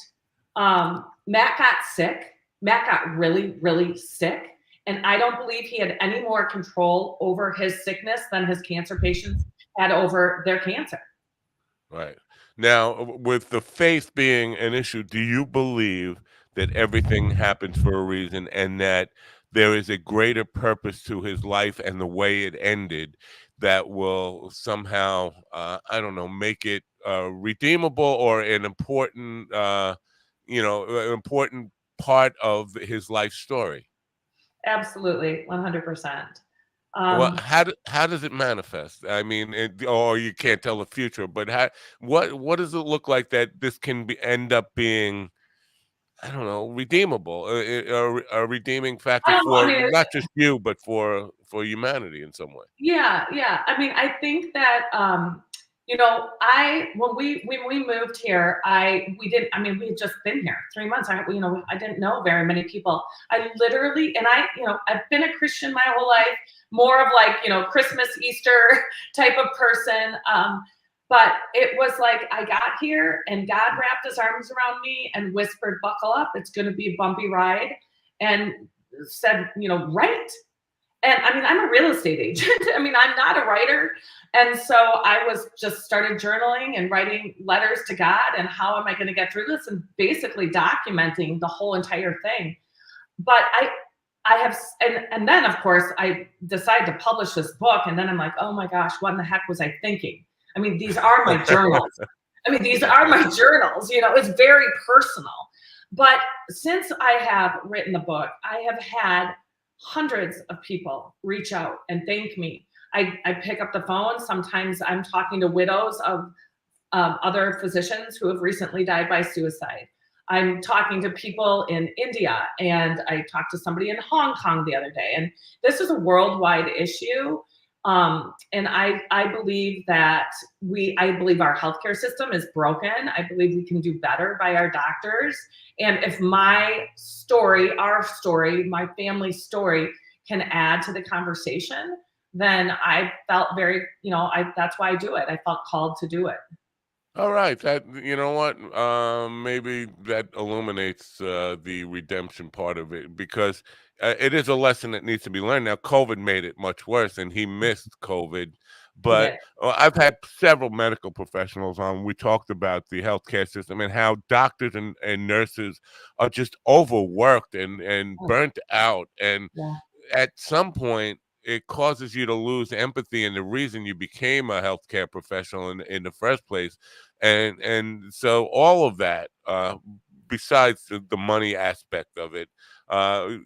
Matt got sick. Matt got really, really sick, and I don't believe he had any more control over his sickness than his cancer patients had over their cancer. Right. Now, with the faith being an issue, do you believe that everything happens for a reason and that there is a greater purpose to his life and the way it ended that will somehow, I don't know, make it redeemable or an important, important part of his life story? Absolutely, 100%. Well, how does it manifest? I mean, or you can't tell the future, but what does it look like that this can end up being? I don't know, redeemable, a redeeming factor I for mean, not just you, but for humanity in some way. yeah. I mean, I think that I when we moved here, we didn't. I mean, we had just been here 3 months. I didn't know very many people. I literally, and I've been a Christian my whole life, more of like Christmas, Easter type of person. But it was like I got here and God wrapped his arms around me and whispered, "Buckle up, it's going to be a bumpy ride," and said, "Right." And I mean, I'm a real estate agent. I mean, I'm not a writer. And so I was just started journaling and writing letters to God and how am I going to get through this and basically documenting the whole entire thing. But I have, and then of course I decided to publish this book. And then I'm like, oh my gosh, what in the heck was I thinking? I mean, these are my journals. It's very personal. But since I have written the book, I have had hundreds of people reach out and thank me. I pick up the phone. Sometimes I'm talking to widows of other physicians who have recently died by suicide. I'm talking to people in India, and I talked to somebody in Hong Kong the other day. And this is a worldwide issue. And I believe that I believe our healthcare system is broken. I believe we can do better by our doctors. And if my story, our story, my family's story can add to the conversation, then I felt very, that's why I do it. I felt called to do it. All right, that you know what? Maybe that illuminates the redemption part of it because it is a lesson that needs to be learned. Now, COVID made it much worse, and he missed COVID. He But did. I've had several medical professionals on. We talked about the healthcare system and how doctors and nurses are just overworked and Oh, burnt out. And yeah. at some point, it causes you to lose empathy and the reason you became a healthcare professional in the first place. And so all of that, besides the money aspect of it, uh,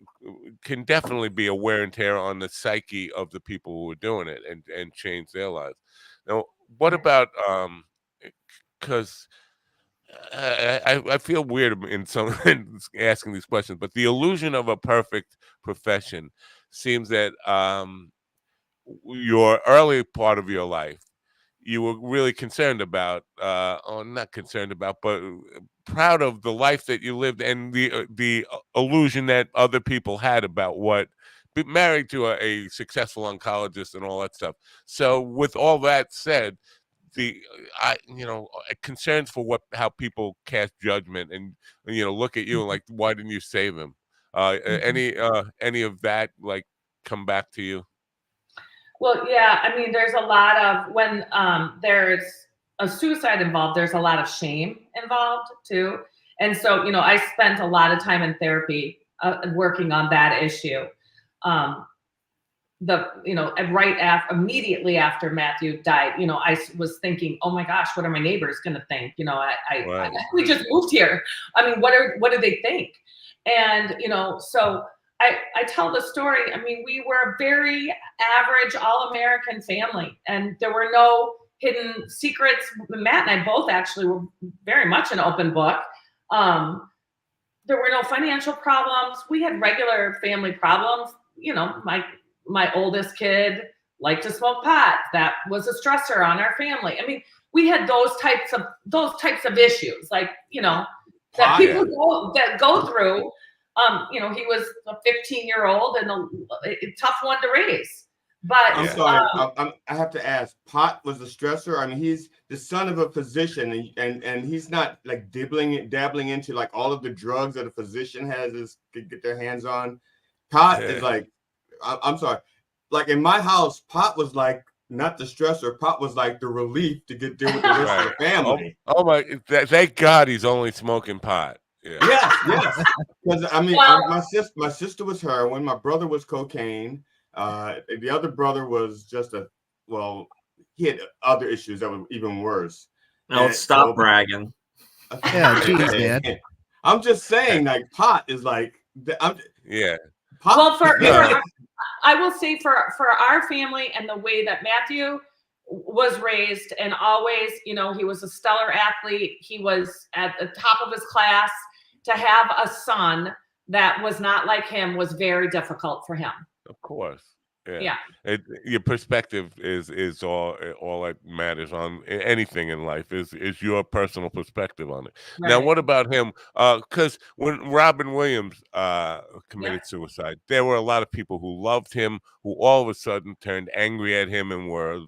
can definitely be a wear and tear on the psyche of the people who are doing it and change their lives. Now, what about because I feel weird in some asking these questions, but the illusion of a perfect profession seems that your early part of your life, you were really concerned about, or not concerned about, but proud of the life that you lived and the illusion that other people had about what married to a successful oncologist and all that stuff. So with all that said, concerns for how people cast judgment and look at you and like, why didn't you save him? Any of that like come back to you? Well, yeah, I mean, there's a lot of when there's a suicide involved, there's a lot of shame involved too. And so, I spent a lot of time in therapy working on that issue. Immediately after Matthew died, I was thinking, oh my gosh, what are my neighbors going to think? We just moved here. I mean, what do they think? And, so I tell the story. I mean, we were a very average all-American family, and there were no hidden secrets. Matt and I both actually were very much an open book. There were no financial problems. We had regular family problems. My oldest kid liked to smoke pot. That was a stressor on our family. I mean, we had those types of issues, like, that people go through. He was a 15-year-old and a tough one to raise. But I'm sorry, I have to ask. Pot was a stressor. I mean, he's the son of a physician, and he's not like dabbling into like all of the drugs that a physician could get their hands on. Pot is like, I'm sorry, like in my house, pot was like not the stressor. Pot was like the relief to deal with the rest of the family. Oh my! Thank God he's only smoking pot. Yeah. Yes. Because I mean, my sister was heroin. My brother was cocaine. The other brother was he had other issues that were even worse. No, stop bragging. Yeah, geez, man. I'm just saying, like, pot is like, Pot. Well, I will say for our family and the way that Matthew was raised, and always, he was a stellar athlete. He was at the top of his class. To have a son that was not like him was very difficult for him. Of course. Yeah. Your perspective is all that matters on anything in life is your personal perspective on it. Right. Now, what about him? Because when Robin Williams committed suicide, there were a lot of people who loved him, who all of a sudden turned angry at him and were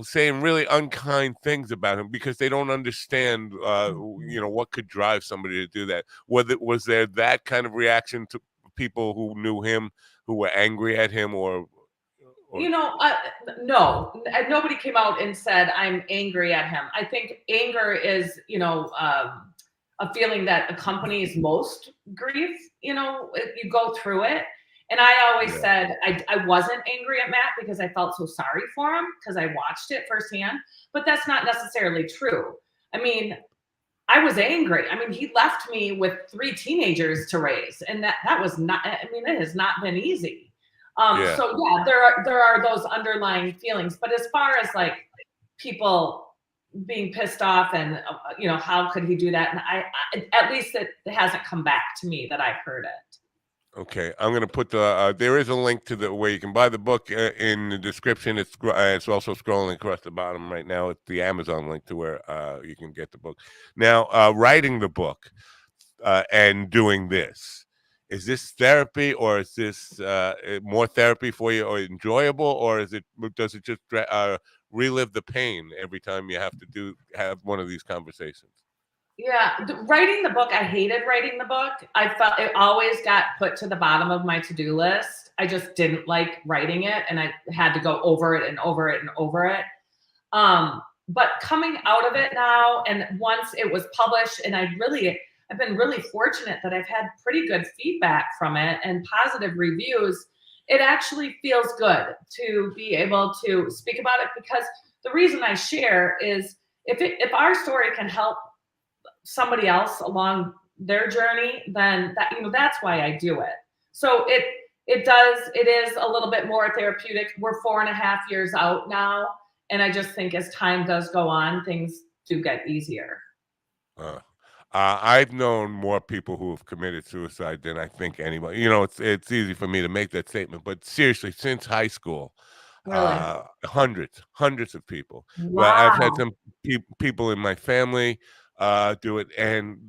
saying really unkind things about him because they don't understand what could drive somebody to do that. Was there that kind of reaction to people who knew him, who were angry at him, or no, nobody came out and said I'm angry at him. I think anger is a feeling that accompanies most grief. You go through it, and I always said I wasn't angry at Matt because I felt so sorry for him because I watched it firsthand, but that's not necessarily true. I mean, I was angry. I mean, he left me with 3 teenagers to raise, and that was not. I mean, it has not been easy. So yeah, there are those underlying feelings. But as far as like people being pissed off and how could he do that? And I at least it hasn't come back to me that I've heard it. Okay, I'm going to put there is a link to the where you can buy the book in the description. It's also scrolling across the bottom right now. It's the Amazon link to where you can get the book. Now, writing the book and doing this, is this therapy, or is this more therapy for you, or enjoyable, or does it just relive the pain every time you have to have one of these conversations? Yeah, writing the book, I hated writing the book. I felt it always got put to the bottom of my to-do list. I just didn't like writing it, and I had to go over it and over it and over it. But coming out of it now, and once it was published, and I've been really fortunate that I've had pretty good feedback from it and positive reviews. It actually feels good to be able to speak about it, because the reason I share is if our story can help somebody else along their journey, then that's why I do it. So it is a little bit more therapeutic. We're 4.5 years out now, and I just think as time does go on, things do get easier. I've known more people who have committed suicide than I think anybody. It's easy for me to make that statement, but seriously, since high school, really? Hundreds of people. Wow. But I've had some people in my family do it, and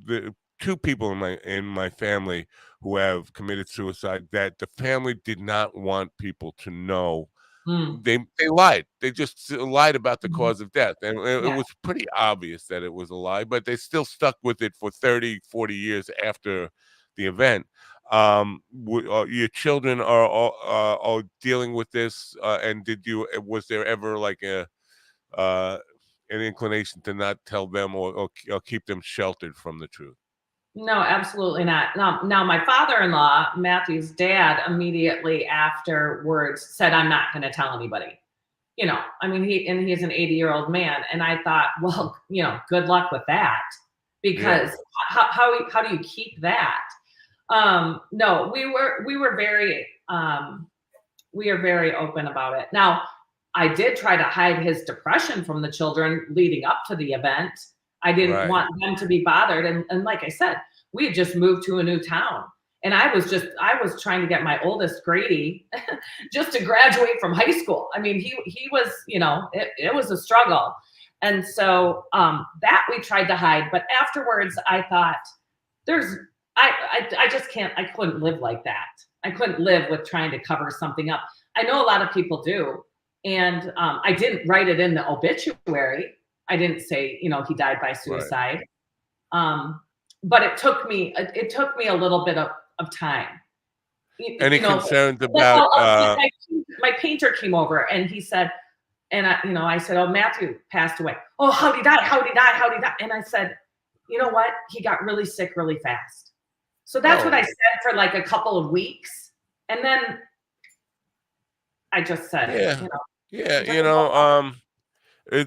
two people in my family who have committed suicide that the family did not want people to know. Mm. They lied. They just lied about the Mhm. cause of death, and it Yeah. was pretty obvious that it was a lie, but they still stuck with it for 30, 40 years after the event. Your children are dealing with this, and was there ever like uh, an inclination to not tell them or keep them sheltered from the truth? No, absolutely not. Now, my father-in-law, Matthew's dad, immediately afterwards said, "I'm not going to tell anybody." You know, I mean, he's an 80-year-old man, and I thought, well, you know, good luck with that, because how do you keep that? No, we were very we are very open about it. Now, I did try to hide his depression from the children leading up to the event. I didn't Right. want them to be bothered. And like I said, we had just moved to a new town. And I was trying to get my oldest Grady just to graduate from high school. I mean, he was, you know, it was a struggle. And so that we tried to hide. But afterwards, I thought, I just can't, I couldn't live like that. I couldn't live with trying to cover something up. I know a lot of people do. And I didn't write it in the obituary. I didn't say, you know, he died by suicide. But it took me a little bit of time. Any concerns about my painter came over and he said, and I said, "Oh, Matthew passed away." "Oh, how'd he die? How'd he die? How'd he die?" And I said, "You know what? He got really sick really fast." So that's what I said for like a couple of weeks. And then I just said,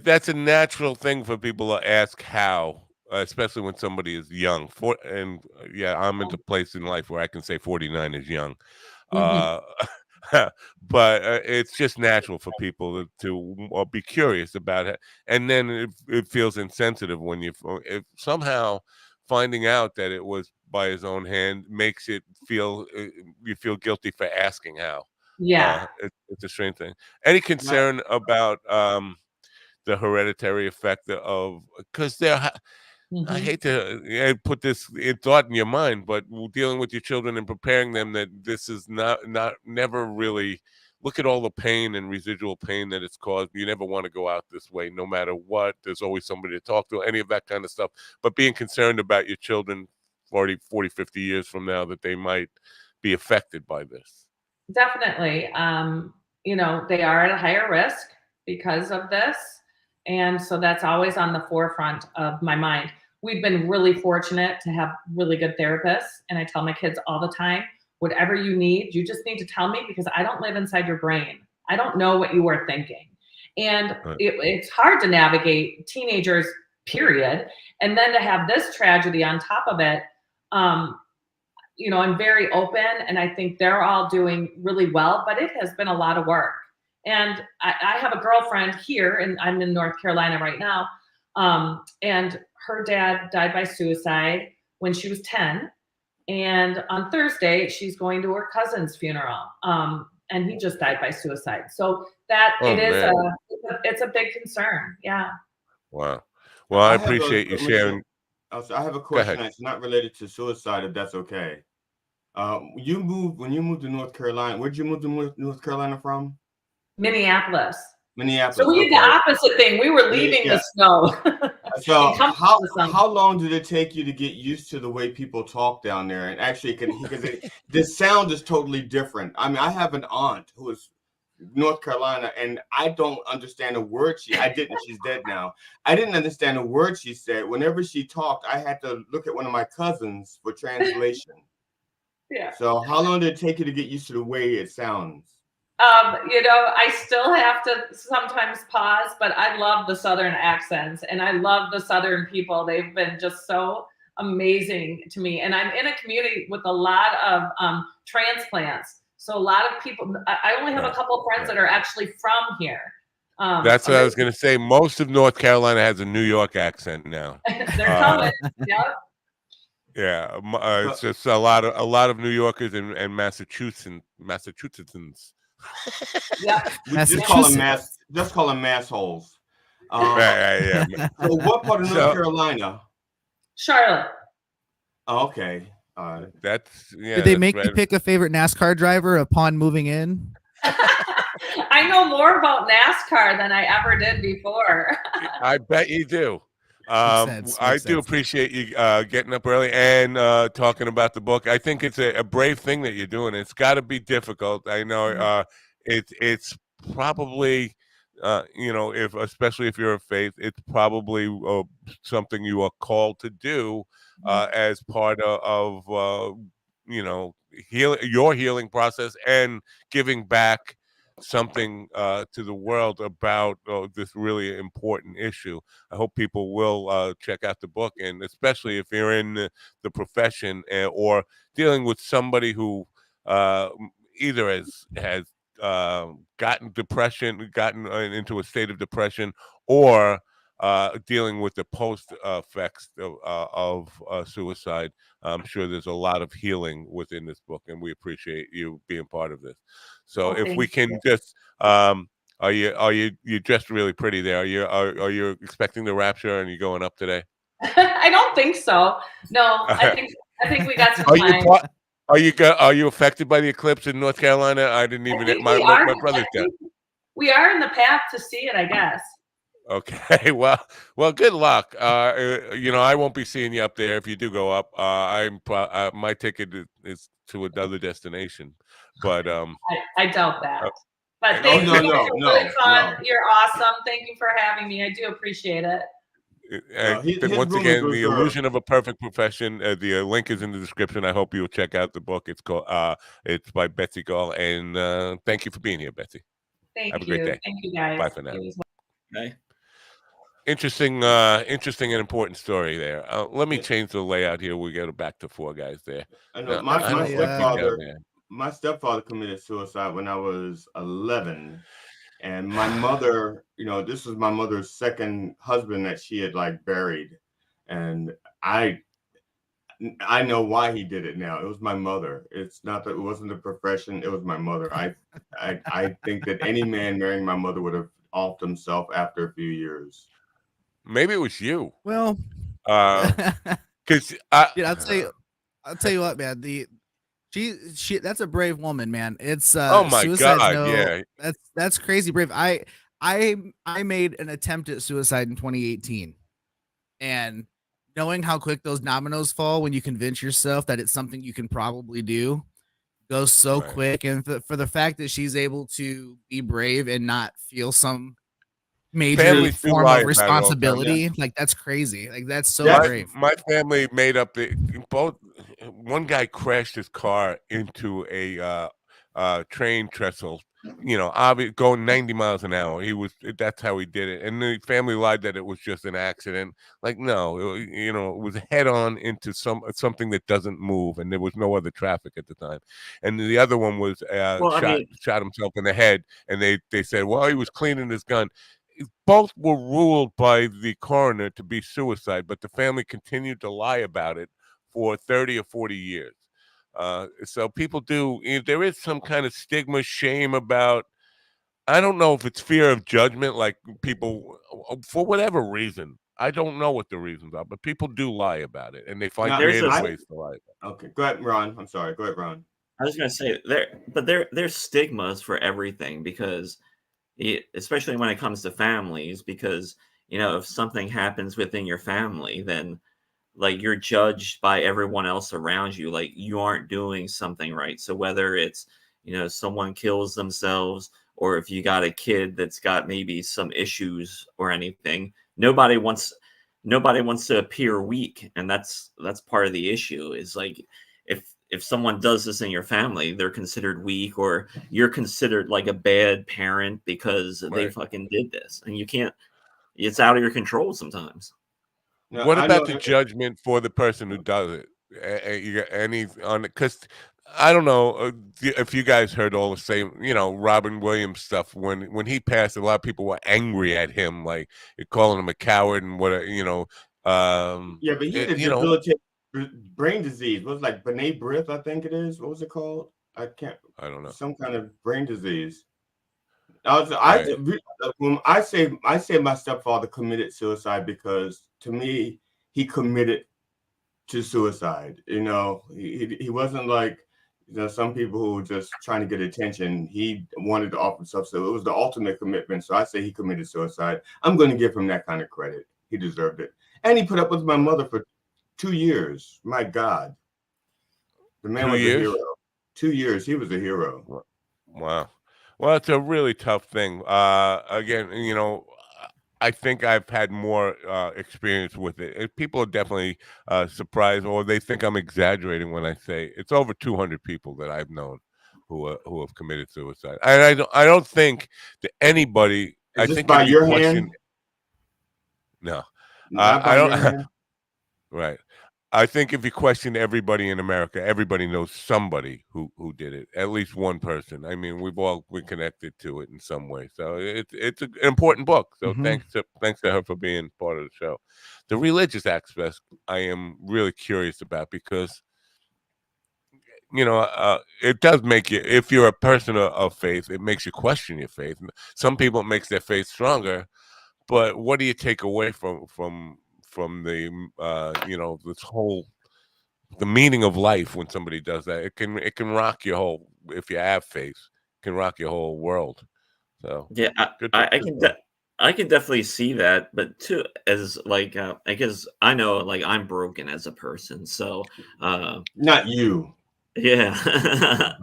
that's a natural thing for people to ask how, especially when somebody is young. I'm at the place in life where I can say 49 is young. But it's just natural for people to be curious about it, and then it feels insensitive when if somehow finding out that it was by his own hand makes it feel you feel guilty for asking how. Yeah. It's a strange thing. Any concern about the hereditary effect of, because I hate to put this thought in your mind, but dealing with your children and preparing them that this is never really, look at all the pain and residual pain that it's caused. You never want to go out this way, no matter what. There's always somebody to talk to, any of that kind of stuff. But being concerned about your children 40, 50 years from now, that they might be affected by this. Definitely. They are at a higher risk because of this. And so that's always on the forefront of my mind. We've been really fortunate to have really good therapists. And I tell my kids all the time, whatever you need, you just need to tell me, because I don't live inside your brain. I don't know what you were thinking. And it's hard to navigate teenagers, period. And then to have this tragedy on top of it, I'm very open, and I think they're all doing really well, but it has been a lot of work. And I have a girlfriend here, and I'm in North Carolina right now, and her dad died by suicide when she was 10. And on Thursday, she's going to her cousin's funeral, and he just died by suicide. So it's a big concern. Yeah. Wow. Well, I appreciate you sharing. I have a question that's not related to suicide, if that's okay. When you moved to North Carolina, where'd you move to North Carolina from? Minneapolis. Minneapolis. So we did the opposite thing. We were leaving the snow. So how long did it take you to get used to the way people talk down there? And actually, because the sound is totally different. I mean, I have an aunt who is North Carolina, and I don't understand a word she's dead now. I didn't understand a word she said. Whenever she talked, I had to look at one of my cousins for translation. Yeah. So how long did it take you to get used to the way it sounds? I still have to sometimes pause, but I love the Southern accents, and I love the Southern people. They've been just so amazing to me. And I'm in a community with a lot of transplants. So a lot of people, I only have a couple of friends that are actually from here. That's what I was going to say. Most of North Carolina has a New York accent now. They're coming. Yep. Yeah, it's just a lot of New Yorkers and Massachusettsans. Yeah, just call them mass holes. Yeah. So what part of North Carolina? Charlotte. Okay. That's Did they that's make right. you pick a favorite NASCAR driver upon moving in? I know more about NASCAR than I ever did before. I bet you do. Makes I do sense. appreciate you getting up early and talking about the book. I think it's a brave thing that you're doing. It's got to be difficult. I know it's probably if especially if you're of faith, it's probably something you are called to do as part of your healing process and giving back something to the world about this really important issue. I hope people will check out the book, and especially if you're in the profession or dealing with somebody who either has gotten depression, gotten into a state of depression, or dealing with the post effects of suicide. I'm sure there's a lot of healing within this book, and we appreciate you being part of this. So Oh, if we thank can you. just you're dressed really pretty there. Are you expecting the rapture and you going up today? I don't think so. No, I think we got some Are you time. are you affected by the eclipse in North Carolina? I didn't I even think my we my, are. my I brother's down. think we are in the path to see it, I guess. Okay, well, good luck. I won't be seeing you up there if you do go up. My ticket is to another destination, but I doubt that. But Oh, thank you. no, It was no, really fun. no. You're awesome. Thank you for having me. I do appreciate it. No, his once room is again, the reserved. illusion of a perfect profession. The link is in the description. I hope you'll check out the book. It's called it's by Betsy Gall, and thank you for being here, Betsy. Have a Thank great you. day. Thank you guys. Bye for now. You as well. Okay. Interesting and important story there. Let me Yeah, change the layout here. We go back to four guys there. I know No, I don't Definitely. know what you've done there. my stepfather committed suicide when I was 11. And my mother, this was my mother's second husband that she had like buried. And I know why he did it now. It was my mother. It's not that it wasn't the profession, it was my mother. I think that any man marrying my mother would have offed himself after a few years. Maybe it was you. Well, Because dude, I'll tell you what, man. She that's a brave woman, man. It's oh my suicide's God, yeah. that's crazy brave. I made an attempt at suicide in 2018, and knowing how quick those dominoes fall when you convince yourself that it's something you can probably do goes so Right. quick. And for the fact that she's able to be brave and not feel some major Families do form lie of about it all the time. responsibility, like that's crazy. Like that's so That's brave. My family made up both. One guy crashed his car into a train trestle. Going 90 miles an hour. That's how he did it. And the family lied that it was just an accident. Like, no, it was head on into something that doesn't move, and there was no other traffic at the time. And the other one was Well, I mean, shot himself in the head, and they said, well, he was cleaning his gun. Both were ruled by the coroner to be suicide, but the family continued to lie about it for 30 or 40 years. So people there is some kind of stigma, shame about, I don't know if it's fear of judgment, like people, for whatever reason, I don't know what the reasons are, but people do lie about it, and they find now. there's a creative ways to lie about Okay, go ahead, Ron. I'm sorry. Go ahead, Ron. I was gonna say there's stigmas for everything because especially when it comes to families, because if something happens within your family, then like you're judged by everyone else around you, like you aren't doing something right. So whether it's someone kills themselves, or if you got a kid that's got maybe some issues or anything, nobody wants to appear weak, and that's part of the issue. Is like if someone does this in your family, they're considered weak, or you're considered like a bad parent because it. they Right. fucking did this, and you can't. It's out of your control sometimes. Now, What I about know. the judgment for the person who does it? You got any on it? Because I don't know if you guys heard all the same, Robin Williams stuff. When he passed, a lot of people were angry at him, like calling him a coward and what, Yeah, but he had a debilitating brain disease. What was it, like B'nai B'rith, I think it is. What was it called? I don't know. Some kind of brain disease. Right. When I say my stepfather committed suicide because to me he committed to suicide. He wasn't like some people who were just trying to get attention. He wanted to offer himself, so it was the ultimate commitment. So I say he committed suicide. I'm going to give him that kind of credit. He deserved it, and he put up with my mother for 2 years. My God, the man 2 was a years? hero. 2 years, he was a hero. Wow. Well, it's a really tough thing. Again, I think I've had more experience with it. People are definitely surprised, or they think I'm exaggerating when I say it's over 200 people that I've known who have committed suicide. And I don't think that anybody. Is I this think by if you your question, hand? no, Not I by don't. your hand. Right. I think if you question everybody in America, everybody knows somebody who did it. At least one person. I mean, we've all been connected to it in some way. So it's an important book. So Mhm. thanks to her for being part of the show. The religious aspect I am really curious about because it does make you, if you're a person of faith, it makes you question your faith. Some people it makes their faith stronger, but what do you take away from the this whole the meaning of life when somebody does that? It can rock your whole, if you have faith, it can rock your whole world. So Yeah, good I, book, I good can book. I can definitely see that, but too as like because I know like I'm broken as a person, so Not you. yeah,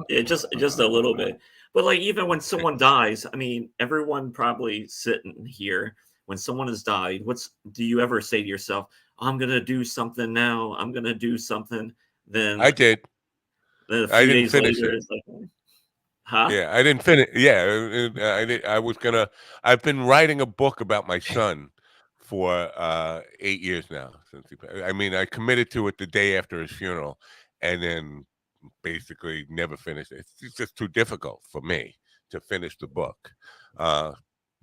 yeah, just a little bit. But like even when someone dies, I mean, everyone probably sitting here when someone has died, what's do you ever say to yourself, "I'm gonna do something now. I'm gonna do something." Then I did. then a I few didn't days finish later, it. it's like, huh? Yeah, I didn't finish. Yeah, I did. I was gonna. I've been writing a book about my son for 8 years now. I mean, I committed to it the day after his funeral, and then basically never finished it. It's just too difficult for me to finish the book. Uh,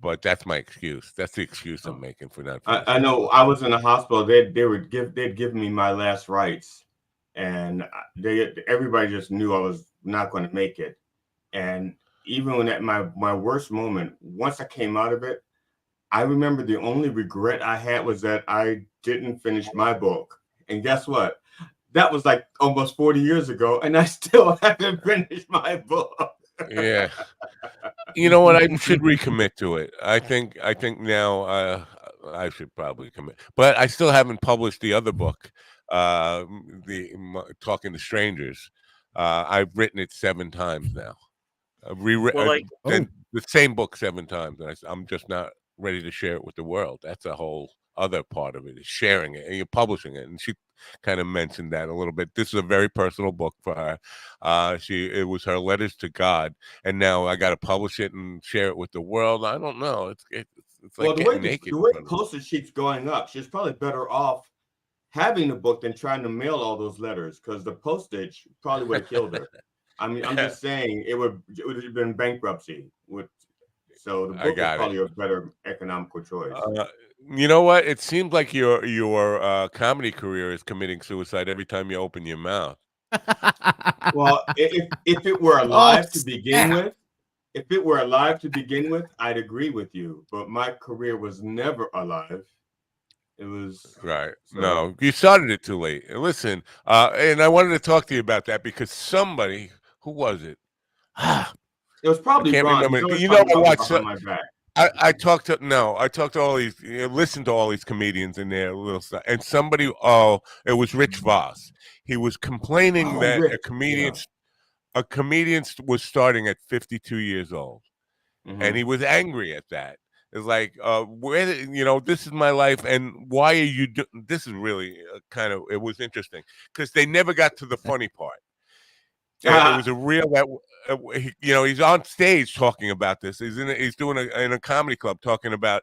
but that's my excuse. That's the excuse I'm making for not I finishing the know book. I was in the hospital. They'd give me my last rites, and everybody just knew I was not going to make it. And even when at my worst moment, once I came out of it, I remember the only regret I had was that I didn't finish my book. And guess what? That was like almost 40 years ago, and I still haven't finished my book. Yeah. You know what? I should recommit to it. I think now I should probably commit, but I still haven't published the other book, Talking to Strangers. I've written it 7 times now. Well, like Oh, Then the same book 7 times, and I'm just not ready to share it with the world. That's a whole other part of it, is sharing it and you're publishing it. And she kind of mentioned that a little bit. This is a very personal book for her. It was her letters to God, and now I got to publish it and share it with the world. I don't know. It's Well, like getting naked the in way the front of. postage keeps going up, she's probably better off having a book than trying to mail all those letters, because the postage probably would have killed her. I mean, I'm just saying it would have been bankruptcy. So the I book is got it. probably a better economical choice. Uh, you know what? It seems like your comedy career is committing suicide every time you open your mouth. Well, if it were oh, alive to begin snap. with, if it were alive to begin with, I'd agree with you. But my career was never alive. It was Right. so. No, you started it too late. And listen, and I wanted to talk to you about that because somebody, who was it? I It was probably can't Ron. remember. He's always You know, talking about me behind my back. I talked to all these, listened to all these comedians in their little stuff, and somebody, it was Rich Voss. He was complaining Oh, that Rich. Yeah. a comedian was starting at 52 years old, and Hmm. he was angry at that. It's like, this is my life, and why are you? This is really kind of. It was interesting because they never got to the funny part. It was a real that he's on stage talking about this. He's doing in a comedy club talking about.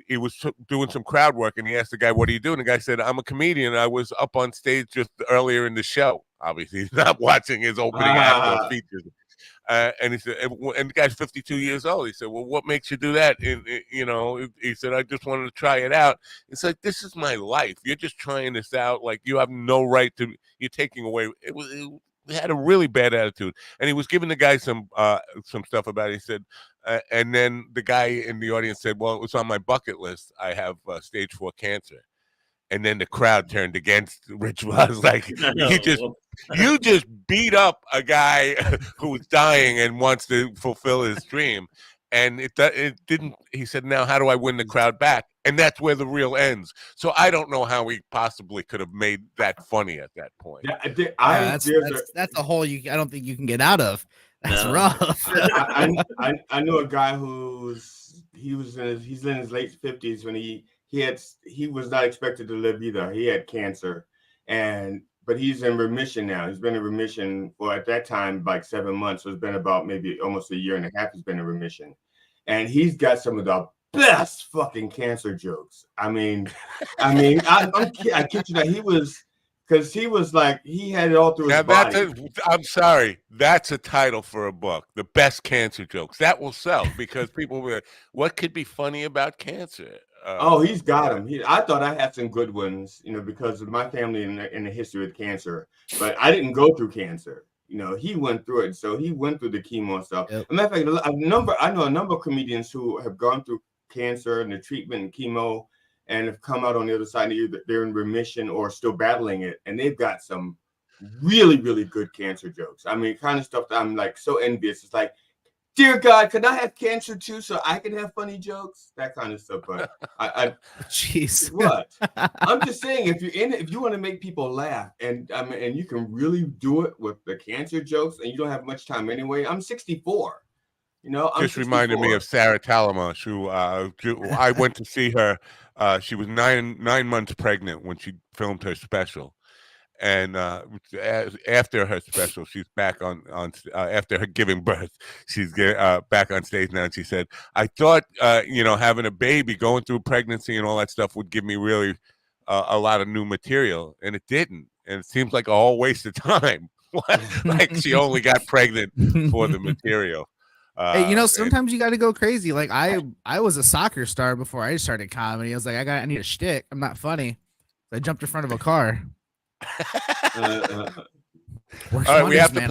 He was doing some crowd work, and he asked the guy, "What are you doing?" The guy said, "I'm a comedian. I was up on stage just earlier in the show." Obviously, he's not watching his opening act or features. And he said, and the guy's 52 years old. He said, "Well, what makes you do that?" And he said, "I just wanted to try it out." It's like, this is my life. You're just trying this out. Like, you have no right to. You're taking away. He had a really bad attitude, and he was giving the guy some stuff about it. He said, and then the guy in the audience said, "Well, it was on my bucket list. I have stage 4 cancer." and then the crowd turned against Rich Ross. Like No. you just beat up a guy who's dying and wants to fulfill his dream, and it didn't. He said, "Now, how do I win the crowd back?" And that's where the reel ends. So I don't know how we possibly could have made that funny at that point. That's a hole I don't think you can get out of. That's rough. I know a guy he's in his late 50s when he was not expected to live either. He had cancer, but he's in remission now. He's been in remission for, at that time, like 7 months. So it's been about maybe almost a year and a half he's been in remission. And he's got some of the best fucking cancer jokes. I kid you not. He was like, he had it all through his body. I'm sorry. That's a title for a book. The best cancer jokes. That will sell because people will. What could be funny about cancer? He's got them. I thought I had some good ones, because of my family and the history with cancer. But I didn't go through cancer. He went through it. So he went through the chemo and stuff. Yep. As a matter of fact, I know a number of comedians who have gone through cancer and the treatment and chemo and have come out on the other side. Either they're in remission or still battling it. And they've got some really, really good cancer jokes. Kind of stuff that I'm like so envious. It's like, dear God, could I have cancer too so I can have funny jokes? That kind of stuff. But jeez. What? I'm just saying, if you want to make people laugh and you can really do it with the cancer jokes and you don't have much time anyway. I'm 64. Just reminded me of Sarah Talamanche, who I went to see her. She was nine months pregnant when she filmed her special. And after her special, she's back on after her giving birth, she's back on stage now. And she said, I thought, having a baby, going through pregnancy and all that stuff would give me really a lot of new material. And it didn't. And it seems like a whole waste of time. Like she only got pregnant for the material. Hey, sometimes you got to go crazy. Like I was a soccer star before I started comedy. I was like, I need a shtick. I'm not funny. So I jumped in front of a car. All right, we have to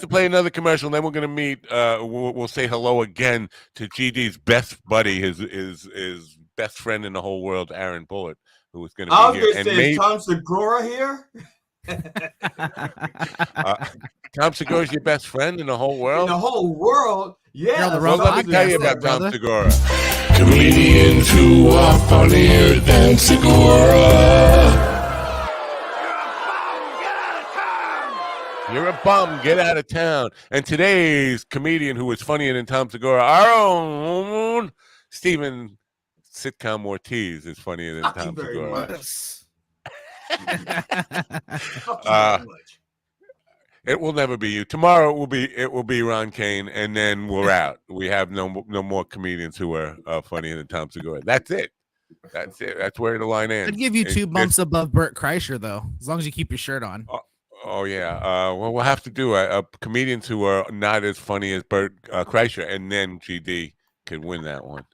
play another commercial, and then we're going to meet. We'll say hello again to GD's best buddy, his best friend in the whole world, Aaron Bullitt, who is going to be here. And is Tom Segura here? Tom Segura is your best friend in the whole world? In the whole world? Yeah. Well, let me tell you about Tom Segura. Comedians who are funnier than Segura. You're a bum. Get out of town. And today's comedian who is funnier than Tom Segura, our own Stephen Sitcom Ortiz, is funnier than Tom Segura. It will never be you. Tomorrow it will be Ron Kane, and then we're out. We have no more comedians who are funnier than Tom Segura. That's it. That's where the line ends. I'd give you 2 bumps above Bert Kreischer, though, as long as you keep your shirt on. Oh yeah. Well, we'll have to do comedians who are not as funny as Bert Kreischer, and then GD can win that one.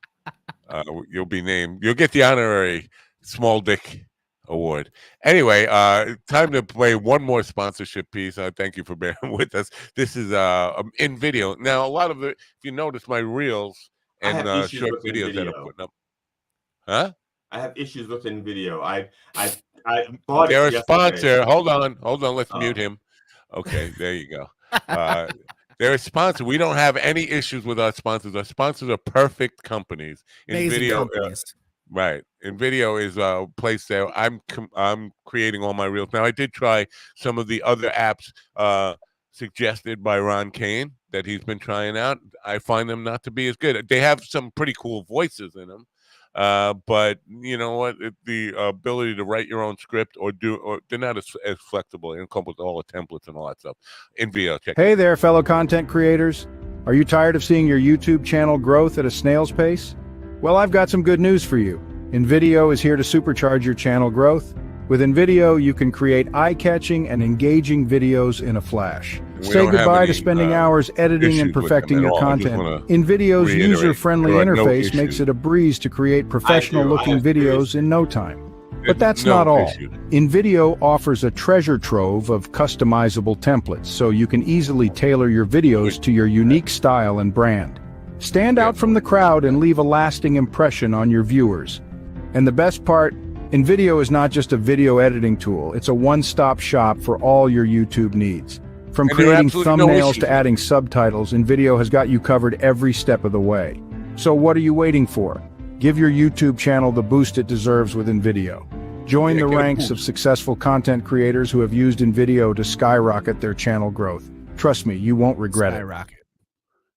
You'll be named. You'll get the honorary Small Dick Award. Anyway, time to play one more sponsorship piece. Thank you for bearing with us. This is in video. Now, a lot of if you notice my reels and short videos that I'm putting up. Huh? I have issues with video. I bought They're it a sponsor. Hold on. Let's mute him. Okay, there you go. They're a sponsor. We don't have any issues with our sponsors. Our sponsors are perfect companies. In video, right. In video is a place that I'm creating all my reels. Now, I did try some of the other apps suggested by Ron Kane that he's been trying out. I find them not to be as good. They have some pretty cool voices in them. But you know what? The ability to write your own script or they're not as flexible. They don't come with all the templates and all that stuff. In video, check. Hey there, fellow content creators. Are you tired of seeing your YouTube channel growth at a snail's pace? Well, I've got some good news for you. InVideo is here to supercharge your channel growth. With InVideo, you can create eye-catching and engaging videos in a flash. Say goodbye to spending hours editing and perfecting your content. InVideo's user-friendly interface makes it a breeze to create professional-looking videos in no time. But that's not all. InVideo offers a treasure trove of customizable templates, so you can easily tailor your videos to your unique style and brand. Stand out from the crowd and leave a lasting impression on your viewers. And the best part, InVideo is not just a video editing tool, it's a one-stop shop for all your YouTube needs. From And there are creating absolutely no thumbnails issues to adding subtitles, InVideo has got you covered every step of the way. So what are you waiting for? Give your YouTube channel the boost it deserves with InVideo. Join the get a ranks of boost. successful content creators who have used InVideo to skyrocket their channel growth. Trust me, you won't regret it. Skyrocket.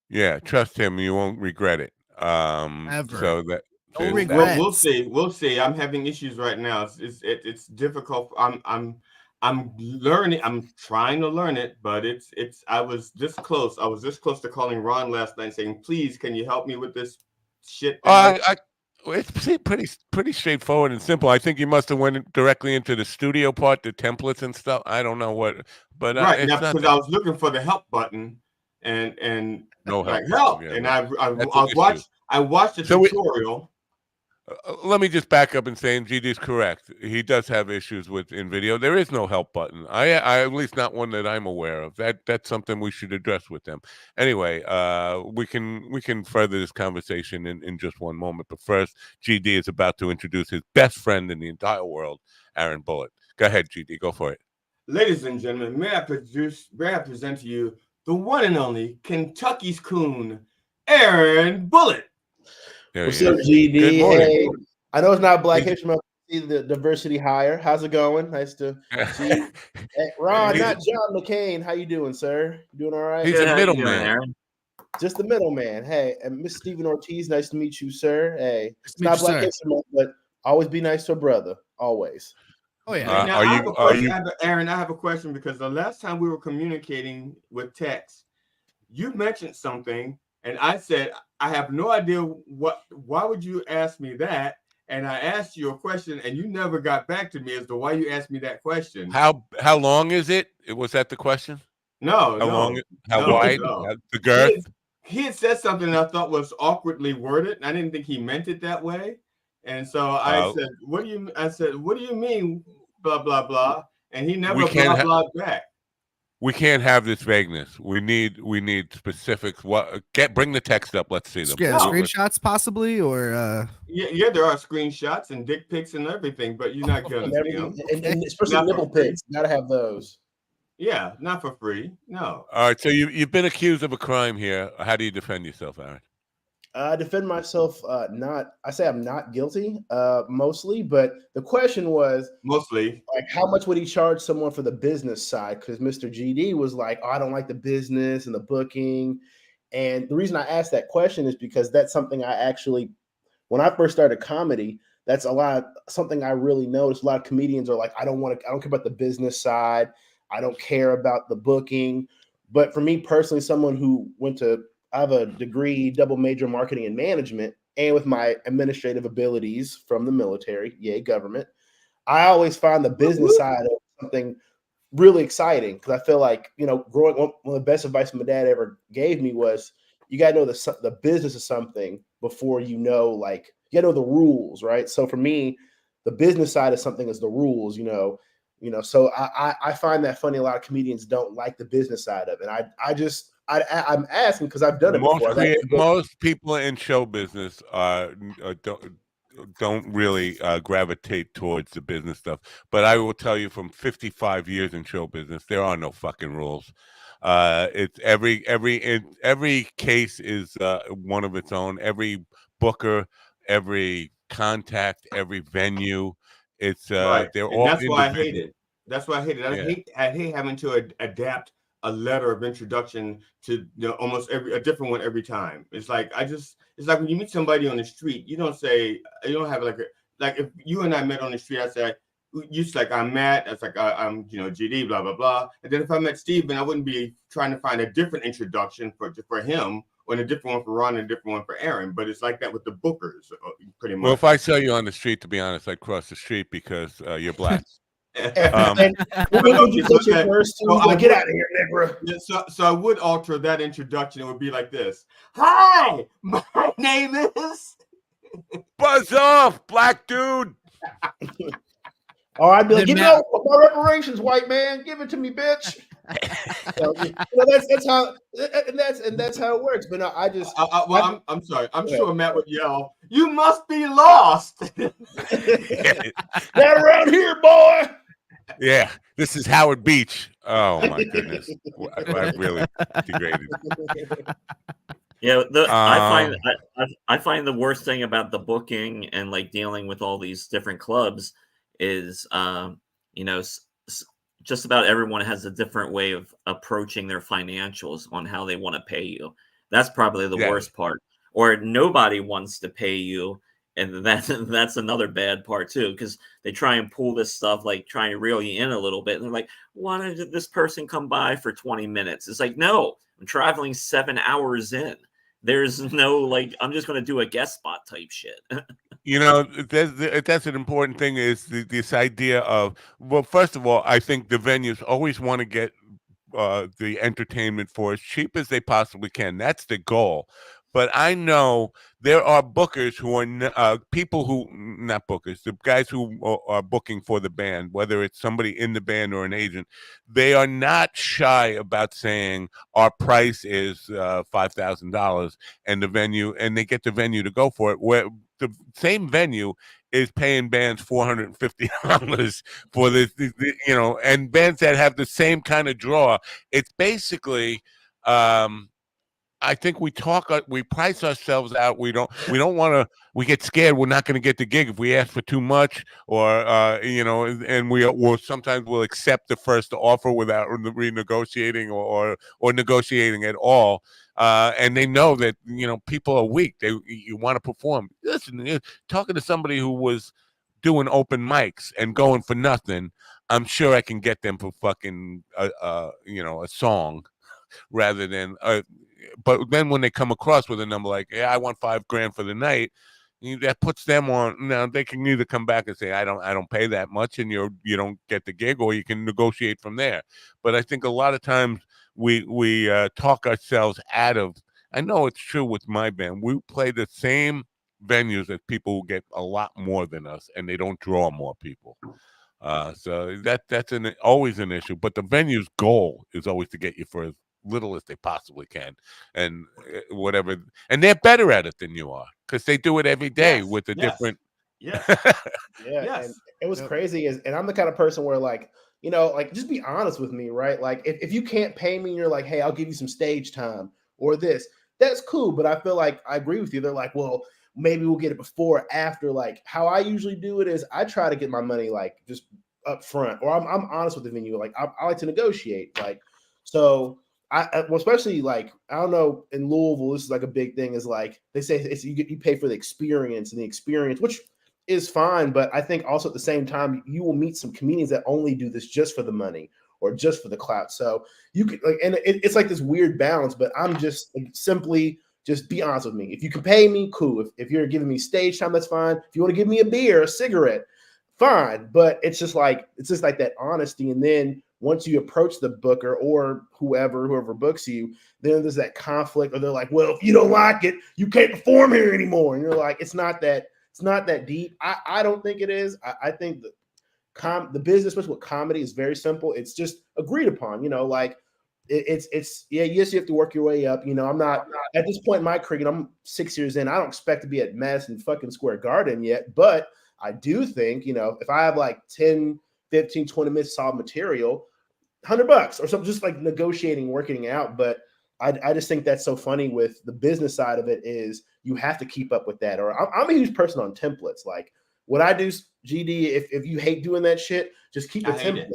Yeah, trust him. You won't regret it. Ever. So that No there's regret. that. We'll see. We'll see. I'm having issues right now. It's difficult. I'm learning. I'm trying to learn it, but it's. I was this close. I was this close to calling Ron last night, saying, "Please, can you help me with this shit?" It's pretty straightforward and simple. I think you must have went directly into the studio part, the templates and stuff. I don't know what, but Right it's now, not because that, I was looking for the help button, and no help. like help, Yeah, and that's I an issue. watched the So tutorial. let me just back up and say, GD is correct. He does have issues with InVideo. There is no help button. I at least not one that I'm aware of. That's something we should address with them. Anyway, we can further this conversation in just one moment. But first, GD is about to introduce his best friend in the entire world, Aaron Bullitt. Go ahead, GD. Go for it. Ladies and gentlemen, may I present to you the one and only Kentucky's coon, Aaron Bullitt. What's up, GD? Good morning. Hey, I know it's not Black History Month. See the diversity hire. How's it going? Nice to see you. Hey, Ron, not John McCain. How you doing, sir? You doing all right? He's a middleman. Just the middleman. Hey, and Miss Stephen Ortiz, nice to meet you, sir. Hey, it's not you, Black sir. History Month, but always be nice to a brother. Always. Oh yeah. Now, I have a question, Aaron. I have a question because the last time we were communicating with text, you mentioned something, and I said I have no idea what. Why would you ask me that? And I asked you a question, and you never got back to me as to why you asked me that question. How long is it? Was that the question? No, How no, long? How no, wide? no. The girth? He had said something that I thought was awkwardly worded, and I didn't think he meant it that way. And so I said, "What do you?" I said, "What do you mean?" Blah blah blah. And he never blah back. We can't have this vagueness. We need specifics. Bring the text up. Let's see them. Yeah, screenshots possibly, or yeah, there are screenshots and dick pics and everything, but you're not gonna see them. And especially nipple pics. Gotta have those. Yeah, not for free. No. All right. So you've been accused of a crime here. How do you defend yourself, Aaron? I defend myself. I say I'm not guilty, mostly. But the question was mostly like, how much would he charge someone for the business side? Because Mr. GD was like, "Oh, I don't like the business and the booking." And the reason I asked that question is because that's something I actually, when I first started comedy, that's something I really noticed. A lot of comedians are like, I don't care about the business side. I don't care about the booking. But for me personally, someone who I have a degree, double major marketing and management, and with my administrative abilities from the military, yay, government, I always find the business side of something really exciting because I feel like, growing up, one of the best advice my dad ever gave me was you got to know the business of something before you know the rules, right? So for me, the business side of something is the rules, so I find that funny. A lot of comedians don't like the business side of it. I'm asking because I've done it before. Most people in show business don't really gravitate towards the business stuff. But I will tell you, from 55 years in show business, there are no fucking rules. It's every case is one of its own. Every booker, every contact, every venue. It's right. They're and all that's why I hate individual. it. That's why I hate it. I hate having to adapt a letter of introduction to almost a different one every time. It's like it's like when you meet somebody on the street, you don't have like if you and I met on the street, I say, you like, I'm Matt. That's like I'm GD, blah blah blah. And then if I met Steven, I wouldn't be trying to find a different introduction for him, or a different one for Ron and a different one for Aaron. But it's like that with the bookers, pretty much. Well, if I saw you on the street, to be honest, I'd cross the street because you're black. Get out of here, nigga. So I would alter that introduction. It would be like this: "Hi, my name is." Buzz off, black dude. Or I'd be like, give me my reparations, white man. Give it to me, bitch. So, that's how that's how it works. But no, I'm sorry. I'm sure Matt would yell, "You must be lost!" Not around here, boy. Yeah, this is Howard Beach. Oh my goodness, I really degraded. Yeah, I find the worst thing about the booking and like dealing with all these different clubs is, just about everyone has a different way of approaching their financials on how they want to pay you. That's probably the worst part. Or nobody wants to pay you, and that's another bad part too, because they try and pull this stuff, like trying to reel you in a little bit. And they're like, why did this person come by for 20 minutes? It's like, no, I'm traveling 7 hours in. There's no like, I'm just going to do a guest spot type shit. That's an important thing, is this idea of, well, first of all, I think the venues always want to get the entertainment for as cheap as they possibly can. That's the goal. But I know there are bookers who are people who, not bookers, the guys who are booking for the band, whether it's somebody in the band or an agent. They are not shy about saying our price is $5,000, and they get the venue to go for it. Where the same venue is paying bands $450 for this, and bands that have the same kind of draw. It's basically, I think we price ourselves out. We don't want to. We get scared we're not going to get the gig if we ask for too much, or and we'll sometimes accept the first offer without renegotiating or negotiating at all. And they know that people are weak. You want to perform. Listen, talking to somebody who was doing open mics and going for nothing, I'm sure I can get them for fucking a song rather than but then when they come across with a number like, yeah, I want $5,000 for the night, that puts them on. Now they can either come back and say, I don't pay that much, and you don't get the gig, or you can negotiate from there. But I think a lot of times we talk ourselves out of. I know it's true with my band. We play the same venues as people who get a lot more than us, and they don't draw more people. So that's always an issue. But the venue's goal is always to get you for as little as they possibly can, and whatever. And they're better at it than you are, because they do it every day with a different. Yeah. And it was crazy, and I'm the kind of person where like just be honest with me, right? Like if you can't pay me and you're like, hey, I'll give you some stage time or this, that's cool. But I feel like I agree with you. They're like, well, maybe we'll get it before or after. Like how I usually do it is I try to get my money like just up front, or I'm honest with the venue. Like I like to negotiate. Like so especially like I don't know, in Louisville, this is like a big thing. Is like they say it's you pay for the experience, and the experience, which is fine, but I think also at the same time you will meet some comedians that only do this just for the money or just for the clout. So you could like, and it's like this weird balance. But I'm just simply. Just be honest with me. If you can pay me, cool. If you're giving me stage time, that's fine. If you want to give me a beer, a cigarette, fine. But it's just like that honesty. And then once you approach the booker or whoever books you, then there's that conflict, or they're like, well, if you don't like it, you can't perform here anymore. And you're like, it's not that deep. I don't think it is. I think the business, especially with comedy, is very simple. It's just agreed upon, like. Yes, you have to work your way up. I'm not at this point in my career. I'm 6 years in. I don't expect to be at Madison fucking Square Garden yet, but I do think, if I have like 10, 15, 20 minutes solid material, $100 or something, just like negotiating, working out. But I just think that's so funny with the business side of it, is you have to keep up with that. Or I'm a huge person on templates. Like what I do, GD, if you hate doing that shit, just keep a template.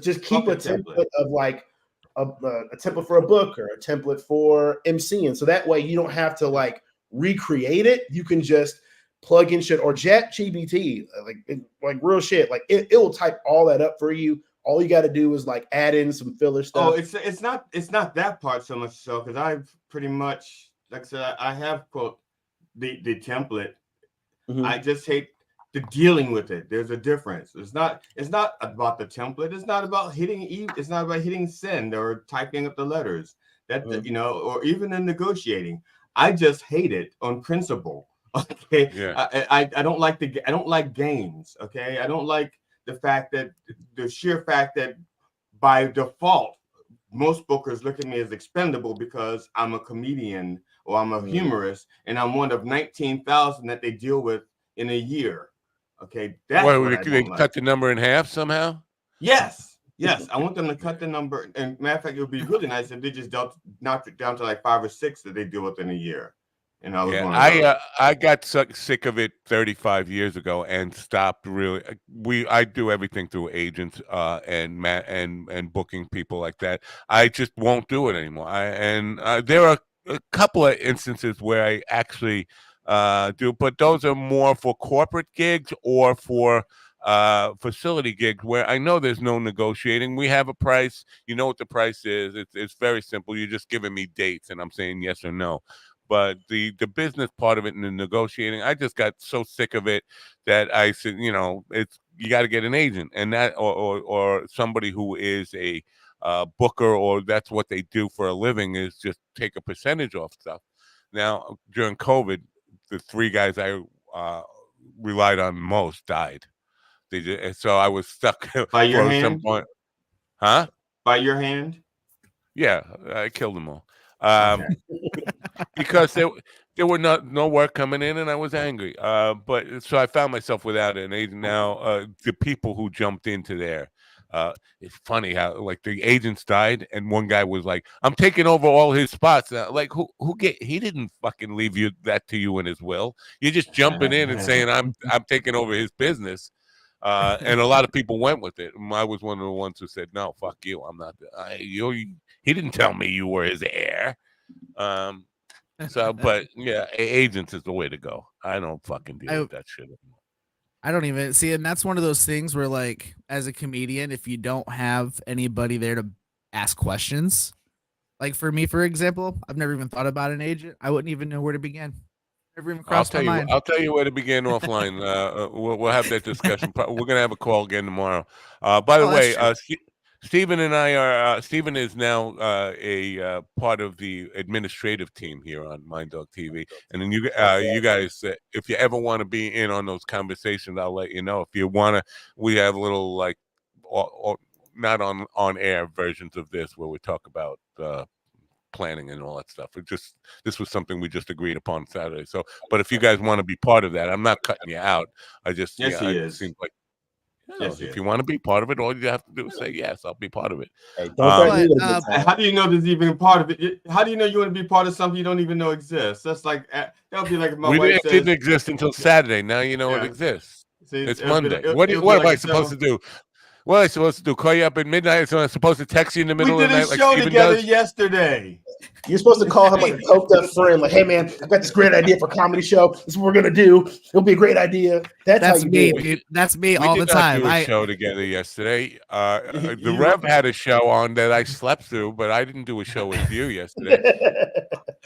Just keep a template of like, a template for a book or a template for MC, and so that way you don't have to like recreate it. You can just plug in shit, or ChatGPT, like real shit. Like it will type all that up for you. All you got to do is like add in some filler stuff. Oh, it's not that part so much so, because I've pretty much, like I said, I have quote the template. Mm-hmm. I just hate the dealing with it. There's a difference. It's not about the template. It's not about hitting send or typing up the letters. That or even in negotiating. I just hate it on principle. Okay. Yeah. I don't like games. Okay. I don't like the sheer fact that by default most bookers look at me as expendable because I'm a comedian or I'm a humorist, and I'm one of 19,000 that they deal with in a year. Okay, that's what I They don't like. cut the number in half somehow? Yes, yes, I want them to cut the number. And matter of fact, it would be really nice if they just knocked it down to like 5 or 6 that they deal with in a year. And I was Yeah, one of those. I got sick of it 35 years ago and stopped really. I do everything through agents and booking people like that. I just won't do it anymore. There are a couple of instances where I actually do, but those are more for corporate gigs or for facility gigs where I know there's no negotiating. We have a price. You know what the price is. It's very simple. You're just giving me dates, and I'm saying yes or no. But the business part of it and the negotiating, I just got so sick of it that I said, it's you got to get an agent, and that or somebody who is a booker, or that's what they do for a living, is just take a percentage off stuff. Now during COVID, the 3 guys I relied on most died. So I was stuck By your for hand? some point. Huh? By your hand? Yeah, I killed them all. Okay. Because there were no work coming in, and I was angry. But so I found myself without an agent now. The people who jumped into there, it's funny how like the agents died, and one guy was like, "I'm taking over all his spots." Like he didn't fucking leave that to you in his will. You're just jumping in and saying, "I'm taking over his business." And a lot of people went with it. I was one of the ones who said, "No, fuck you. I'm not. He didn't tell me you were his heir." But yeah, agents is the way to go. I don't fucking deal with that shit anymore. I don't even see, and that's one of those things where, like, as a comedian, if you don't have anybody there to ask questions, like for me, for example, I've never even thought about an agent. I wouldn't even know where to begin. Never even crossed my mind. I'll tell you where to begin offline. We'll have that discussion. We're gonna have a call again tomorrow. By the way, Stephen and I are. Stephen is now a part of the administrative team here on Mind Dog TV. And then you guys, if you ever want to be in on those conversations, I'll let you know. If you want to, we have little like, not on air versions of this where we talk about planning and all that stuff. This was something we just agreed upon Saturday. So, but if you guys want to be part of that, I'm not cutting you out. I just it seems like. If you want to be part of it, all you have to do is say yes. I'll be part of it. Hey, how do you know there's even part of it? How do you know you want to be part of something you don't even know exists? That's like that would be like if my wife says, didn't exist until Saturday. Now you know it exists. It's Monday. What am I supposed to do? What am I supposed to do? Call you up at midnight? So I'm supposed to text you in the middle of the night? We did a show together yesterday. You're supposed to call him like a coked up friend, like, "Hey man, I got this great idea for a comedy show. This is what we're gonna do. It'll be a great idea." That's me, dude. That's me all the time. We did not do a show together yesterday. The Rev had a show on that I slept through, but I didn't do a show with you yesterday.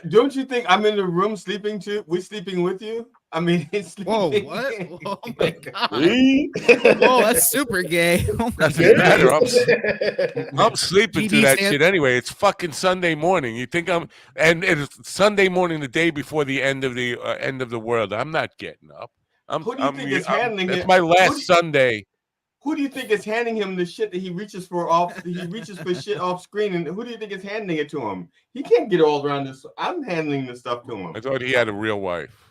Don't you think I'm in the room sleeping too? We sleeping with you? I mean, whoa, what? Oh my god! Oh, that's super gay. Oh doesn't matter. I'm sleeping through that shit anyway. It's fucking Sunday morning. You think and it's Sunday morning, the day before the end of the world. I'm not getting up. Who do you think is handling it? It's my last Sunday. Who do you think is handing him the shit that he reaches for shit off screen? And who do you think is handing it to him? He can't get all around this. I'm handling the stuff to him. I thought he had a real wife.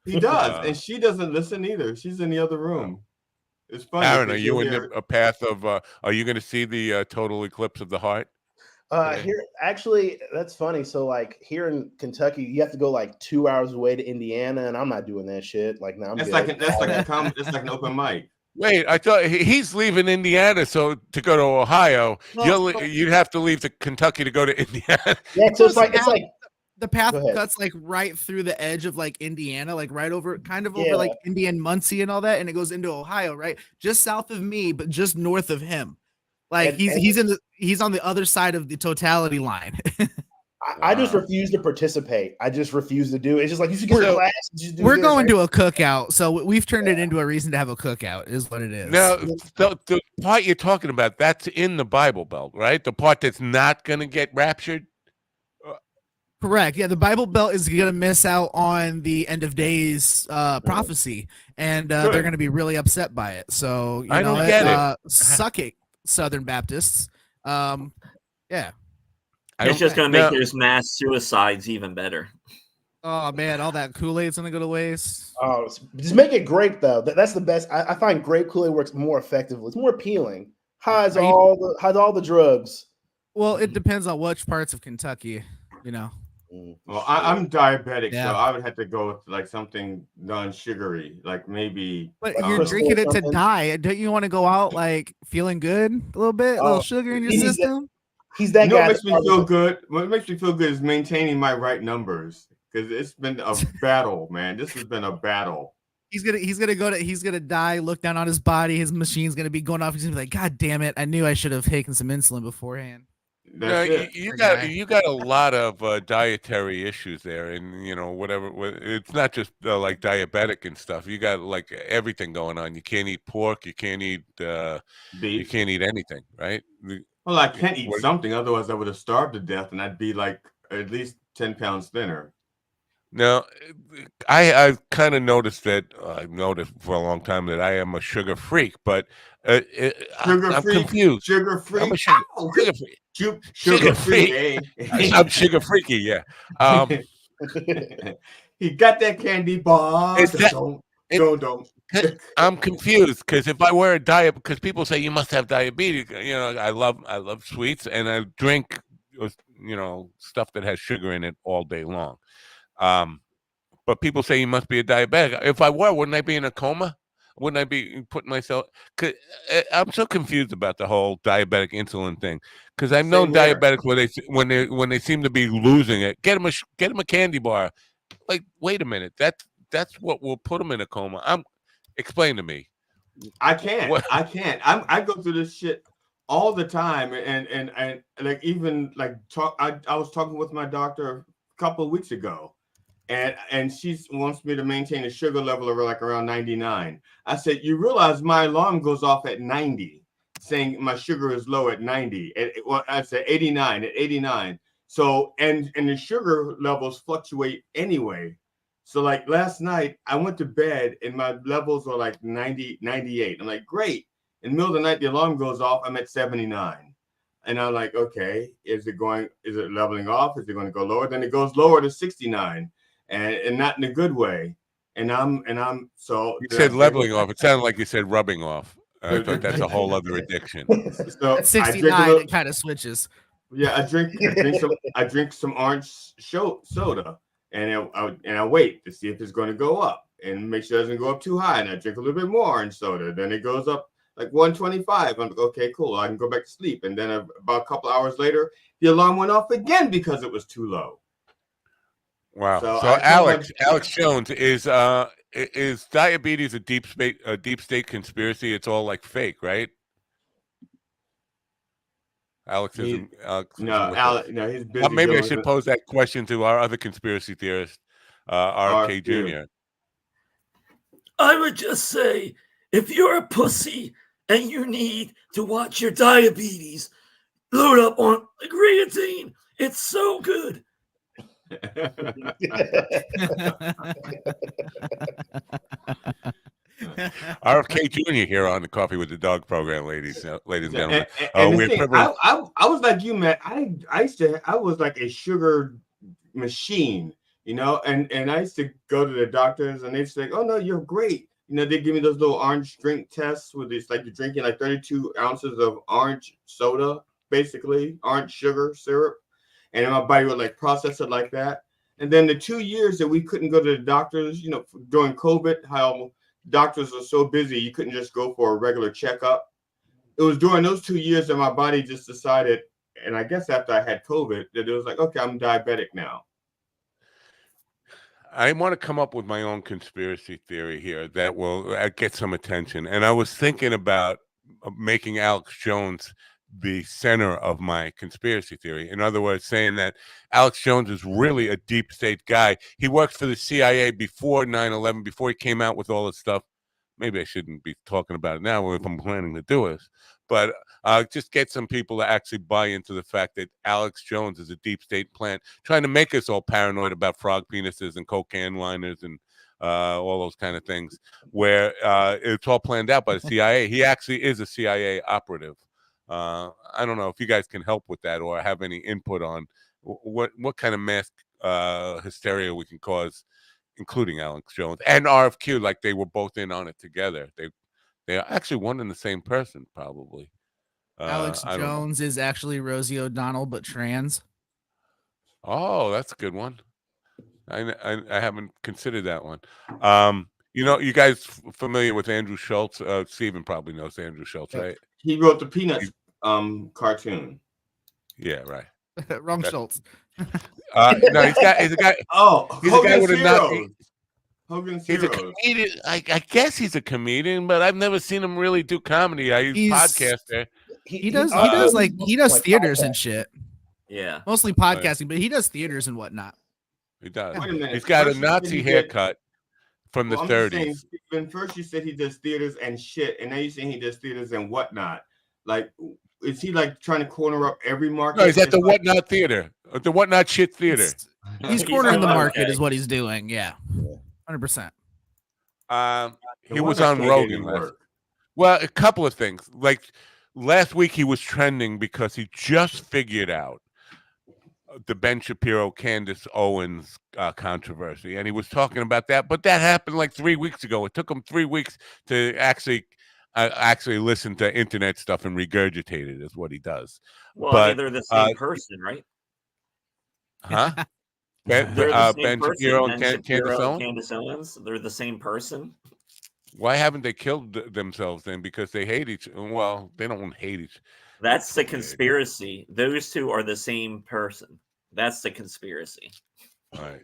He does, and she doesn't listen either. She's in the other room. It's funny. Aaron, are you in a path of? Are you going to see the total eclipse of the heart? Here, actually, that's funny. So, like here in Kentucky, you have to go like 2 hours away to Indiana, and I'm not doing that shit. Like, now that's like an open mic. Wait, I thought he's leaving Indiana to go to Ohio. You'd have to leave to Kentucky to go to Indiana. Yeah, so it's like the path cuts like right through the edge of like Indiana, like right over, kind of over like Indian Muncie and all that, and it goes into Ohio, right, just south of me, but just north of him. Like he's on the other side of the totality line. I just refuse to participate. I just refuse to do it. It's just like, you should get a class. We're going to a cookout, so we've turned it into a reason to have a cookout. Is what it is. Now, the part you're talking about, that's in the Bible Belt, right? The part that's not going to get raptured. Correct. Yeah, the Bible Belt is going to miss out on the end of days prophecy, and they're going to be really upset by it. So I don't get it. Suck it, Southern Baptists. Yeah. It's just going to make those mass suicides even better. Oh man, all that Kool-Aid's gonna go to waste. Oh, just make it grape though. That's the best. I find grape Kool-Aid works more effectively. It's more appealing. Hides all the drugs. Well, it depends on which parts of Kentucky, you know. Well, I'm diabetic, Yeah. so I would have to go with like something non-sugary, like maybe. But you're drinking it to die. Don't you want to go out like feeling good a little bit, a little sugar in your system? He's that guy. What makes me feel good? What makes me feel good is maintaining my right numbers, because it's been a battle, man. This has been a battle. He's gonna die, look down on his body, his machine's gonna be going off. He's gonna be like, God damn it, I knew I should have taken some insulin beforehand. No, you got a lot of dietary issues there, and whatever. It's not just like diabetic and stuff. You got like everything going on. You can't eat pork. You can't eat beef. You can't eat anything, right? Well, I can't eat something, otherwise I would have starved to death, and I'd be like at least 10 pounds thinner. Now, I've kind of noticed that. I've noticed for a long time that I am a sugar freak, but I'm confused. Sugar freak. I'm a sugar freak. Sugar freak. I'm sugar freaky. Yeah. He got that candy bar. Don't. I'm confused because if I wear a diet, because people say you must have diabetes. I love sweets, and I drink stuff that has sugar in it all day long. But people say you must be a diabetic. If I were, wouldn't I be in a coma? Wouldn't I be putting myself? Cause I'm so confused about the whole diabetic insulin thing. Because I've known diabetics where when they seem to be losing it, get them a candy bar. Like, wait a minute, that's what will put them in a coma. Explain to me. I can't. I go through this shit all the time, and like even like I was talking with my doctor a couple of weeks ago. And she wants me to maintain a sugar level of like around 99. I said, you realize my alarm goes off at 90, saying my sugar is low at 90. I said 89 at 89. So, and the sugar levels fluctuate anyway. So like last night, I went to bed and my levels were like 90, 98. I'm like, great. In the middle of the night, the alarm goes off. I'm at 79. And I'm like, okay, is it leveling off? Is it going to go lower? Then it goes lower to 69. And not in a good way. And I'm so you said leveling off. It sounded like you said rubbing off. I thought that's a whole other addiction. So at 69, it kind of switches. Yeah, I drink some orange soda, and I wait to see if it's going to go up, and make sure it doesn't go up too high. And I drink a little bit more orange soda. Then it goes up like 125. I'm like, okay, cool. I can go back to sleep. And then about a couple hours later, the alarm went off again because it was too low. Wow. So Alex Jones, is diabetes a deep state conspiracy? It's all like fake, right? Alex isn't. No, he's busy. Maybe I should pose that question to our other conspiracy theorist, RFK Jr. I would just say, if you're a pussy and you need to watch your diabetes, load up on creatine. It's so good. RFK Jr. here on the Coffee with the Dog program, ladies and gentlemen. I was like you, man. I was like a sugar machine, and I used to go to the doctors and they'd say, "Oh no, you're great." They give me those little orange drink tests with this, like you're drinking like 32 ounces of orange soda, basically orange sugar syrup. And my body would like process it like that. And then the 2 years that we couldn't go to the doctors, during COVID, how doctors are so busy, you couldn't just go for a regular checkup. It was during those 2 years that my body just decided, and I guess after I had COVID, that it was like, okay, I'm diabetic now. I want to come up with my own conspiracy theory here that will get some attention. And I was thinking about making Alex Jones the center of my conspiracy theory. In other words, saying that Alex Jones is really a deep state guy. He worked for the CIA before 9/11, before he came out with all this stuff. Maybe I shouldn't be talking about it now if I'm planning to do this, but just get some people to actually buy into the fact that Alex Jones is a deep state plant trying to make us all paranoid about frog penises and cocaine liners and all those kind of things, where it's all planned out by the CIA. He actually is a CIA operative. I don't know if you guys can help with that or have any input on what kind of mass hysteria we can cause, including Alex Jones and RFQ, like they were both in on it together. They are actually one and the same person, probably. Alex I don't know. Jones is actually Rosie O'Donnell, but trans. Oh, that's a good one. I haven't considered that one. You guys familiar with Andrew Schultz? Steven probably knows Andrew Schultz, right? He wrote the Peanuts cartoon. Yeah, right. Wrong Schultz. No, he's a guy. Oh, he's a guy with a Heroes. Hogan's He's a comedian. I guess he's a comedian, but I've never seen him really do comedy. He's podcaster. He does theaters and shit. Yeah, mostly podcasting, but he does theaters and whatnot. He does. Wait a minute. He's got First a you said Nazi he did- haircut from the I'm just saying, 30s. Stephen, first you said he does theaters and shit, and now you're saying he does theaters and whatnot. Like, is he like trying to corner up every market? No, he's at the It's like- Whatnot Theater, the Whatnot Shit Theater. He's cornering the market, is what he's doing. Yeah, 100%. He was on Rogan last. Well, a couple of things. Like last week, he was trending because he just figured out the Ben Shapiro, Candace Owens controversy, and he was talking about that. But that happened like 3 weeks ago. It took him 3 weeks to actually listen to internet stuff and regurgitate it. Is what he does. Well, but they're the same person, right? Huh? Ben Shapiro and Candace Owens? They're the same person. Why haven't they killed themselves then? Because they hate each. Well, they don't hate each. That's the conspiracy. Those two are the same person. That's the conspiracy. Right.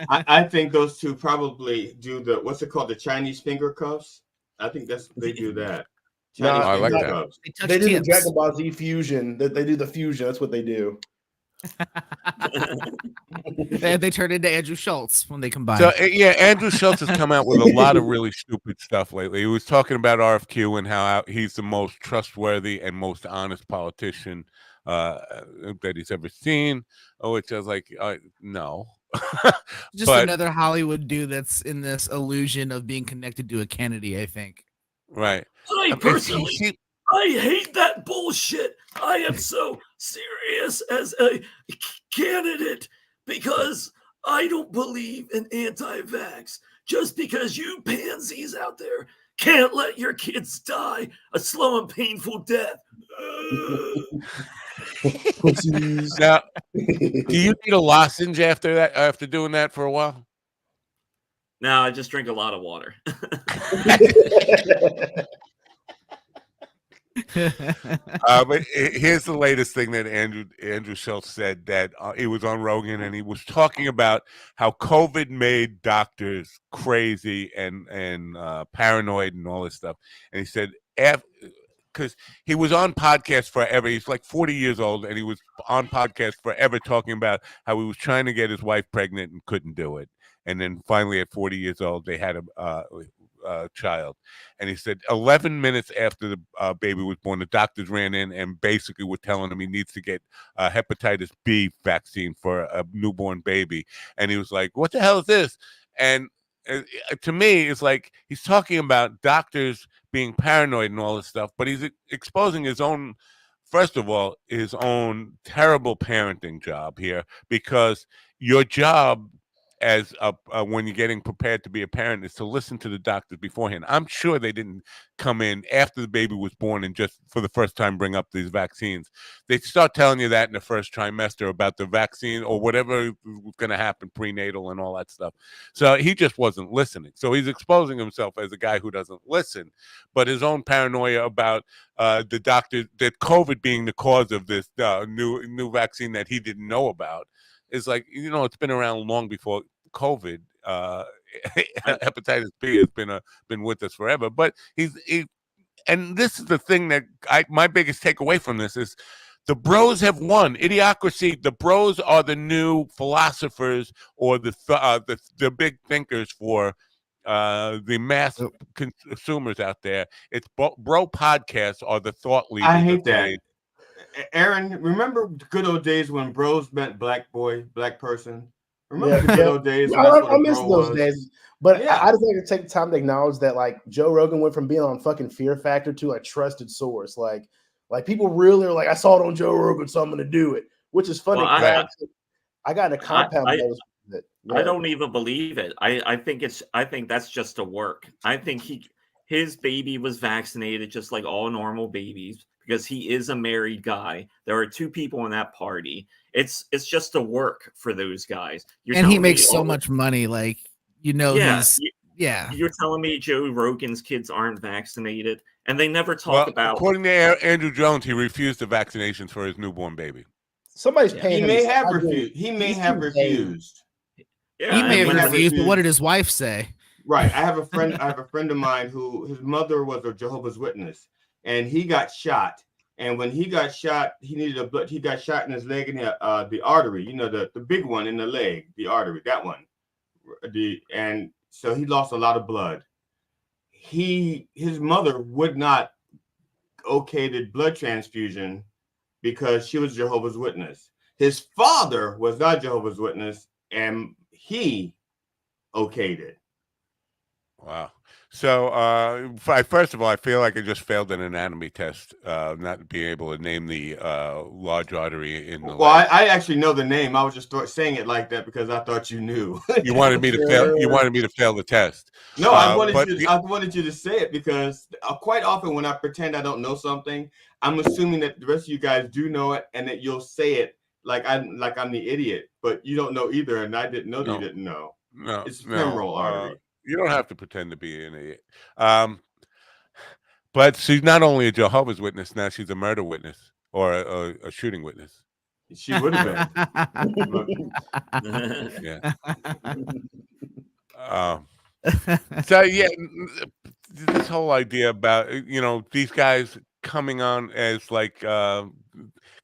I think those two probably do the what's it called, the Chinese finger cuffs. I think they do that. No, I like that. cuffs. They do the Dragon Ball Z fusion. They do the fusion. That's what they do. They turn into Andrew Schultz when they combine. So yeah, Andrew Schultz has come out with a lot of really stupid stuff lately. He was talking about RFQ and how he's the most trustworthy and most honest politician that he's ever seen. Which I was like, no. Just another Hollywood dude that's in this illusion of being connected to a Kennedy, I think. Right. I personally, I hate that bullshit. I am so serious as a candidate because I don't believe in anti-vax. Just because you pansies out there can't let your kids die a slow and painful death. Now, do you need a lozenge after that? After doing that for a while? No, I just drink a lot of water. But here's the latest thing that Andrew Schultz said, that he was on Rogan and he was talking about how COVID made doctors crazy and paranoid and all this stuff. And he said, because he was on podcast forever. He's like 40 years old, and he was on podcast forever talking about how he was trying to get his wife pregnant and couldn't do it. And then finally, at 40 years old, they had a child. And he said 11 minutes after the baby was born, the doctors ran in and basically were telling him he needs to get a hepatitis B vaccine for a newborn baby. And he was like, what the hell is this? And to me, it's like he's talking about doctors being paranoid and all this stuff, but he's exposing his own, first of all, his own terrible parenting job here, because your job as when you're getting prepared to be a parent is to listen to the doctors beforehand. I'm sure they didn't come in after the baby was born and just for the first time bring up these vaccines. They start telling you that in the first trimester about the vaccine or whatever was going to happen, prenatal and all that stuff. So he just wasn't listening. So he's exposing himself as a guy who doesn't listen, but his own paranoia about the doctor, that COVID being the cause of this new vaccine that he didn't know about, is like, it's been around long before COVID. Hepatitis B has been with us forever. But and this is the thing that my biggest takeaway from this is the bros have won. Idiocracy. The bros are the new philosophers or the big thinkers for the mass consumers out there. It's bro podcasts are the thought leaders. I hate that. Aaron, remember the good old days when bros meant black boy, black person, Remember the good old days when I, that's what I a miss bro those was? days. But Yeah. I just like to take time to acknowledge that like Joe Rogan went from being on fucking Fear Factor to a trusted source. Like people really are like, I saw it on Joe Rogan, so I'm gonna do it. Which is funny Well, because I got in a compound I, that was that. I don't even believe it. I think that's just a work. I think his baby was vaccinated just like all normal babies because he is a married guy. There are 2 people in that party. It's just a work for those guys. You're And he telling me, makes so much money, like yeah, he's You're telling me Joe Rogan's kids aren't vaccinated, and they never talk Well, about. according to Andrew Jones, he refused the vaccinations for his newborn baby. Somebody's paying He him. may to- have I agree. refused. He may He's have getting paid. refused. Yeah, he may he have have refused, but what did refused. his wife say? Right. I have a friend of mine who his mother was a Jehovah's Witness, and he got shot. And when he got shot, he got shot in his leg and the artery, the big one in the leg, the artery, that one. And so he lost a lot of blood. His mother would not okay the blood transfusion because she was Jehovah's Witness. His father was not Jehovah's Witness, and he okayed it. Wow. So, first of all, I feel like I just failed an anatomy test, not being able to name the large artery in the Well, leg. I actually know the name. I was just saying it like that because I thought you knew. You wanted me to fail. You wanted me to fail the test. No, I wanted but I wanted you to say it because quite often when I pretend I don't know something, I'm assuming that the rest of you guys do know it and that you'll say it like I'm the idiot, but you don't know either, and I didn't know that you didn't know. No, It's femoral artery. You don't have to pretend to be an idiot. But she's not only a Jehovah's Witness now; she's a murder witness or a shooting witness. She would have been. Yeah. So yeah, this whole idea about these guys coming on as like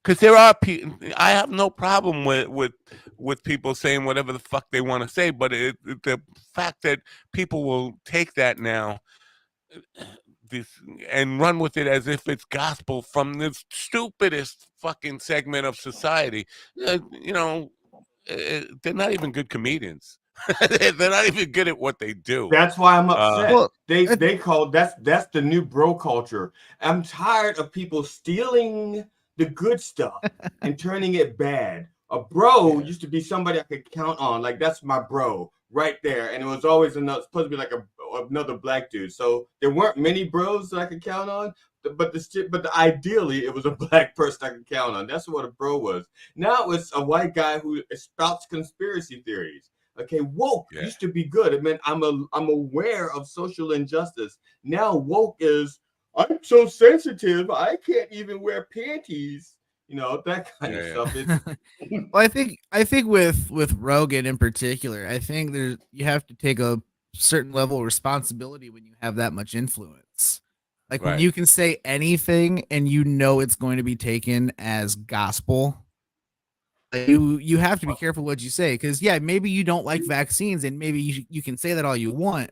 because there are people. I have no problem with people saying whatever the fuck they want to say, but the fact that people will take that now and run with it as if it's gospel from the stupidest fucking segment of society. They're not even good comedians. They're not even good at what they do. That's why I'm upset. They call that's the new bro culture. I'm tired of people stealing the good stuff and turning it bad. A bro used to be somebody I could count on. Like that's my bro right there, and it was always supposed to be like another black dude. So there weren't many bros that I could count on. But ideally, it was a black person I could count on. That's what a bro was. Now it's a white guy who spouts conspiracy theories. Okay, woke used to be good. It meant I'm aware of social injustice. Now woke is I'm so sensitive I can't even wear panties. That kind of stuff. Well, I think with Rogan in particular, I think you have to take a certain level of responsibility when you have that much influence. Like when you can say anything and it's going to be taken as gospel. You have to be careful what you say because maybe you don't like vaccines and maybe you can say that all you want,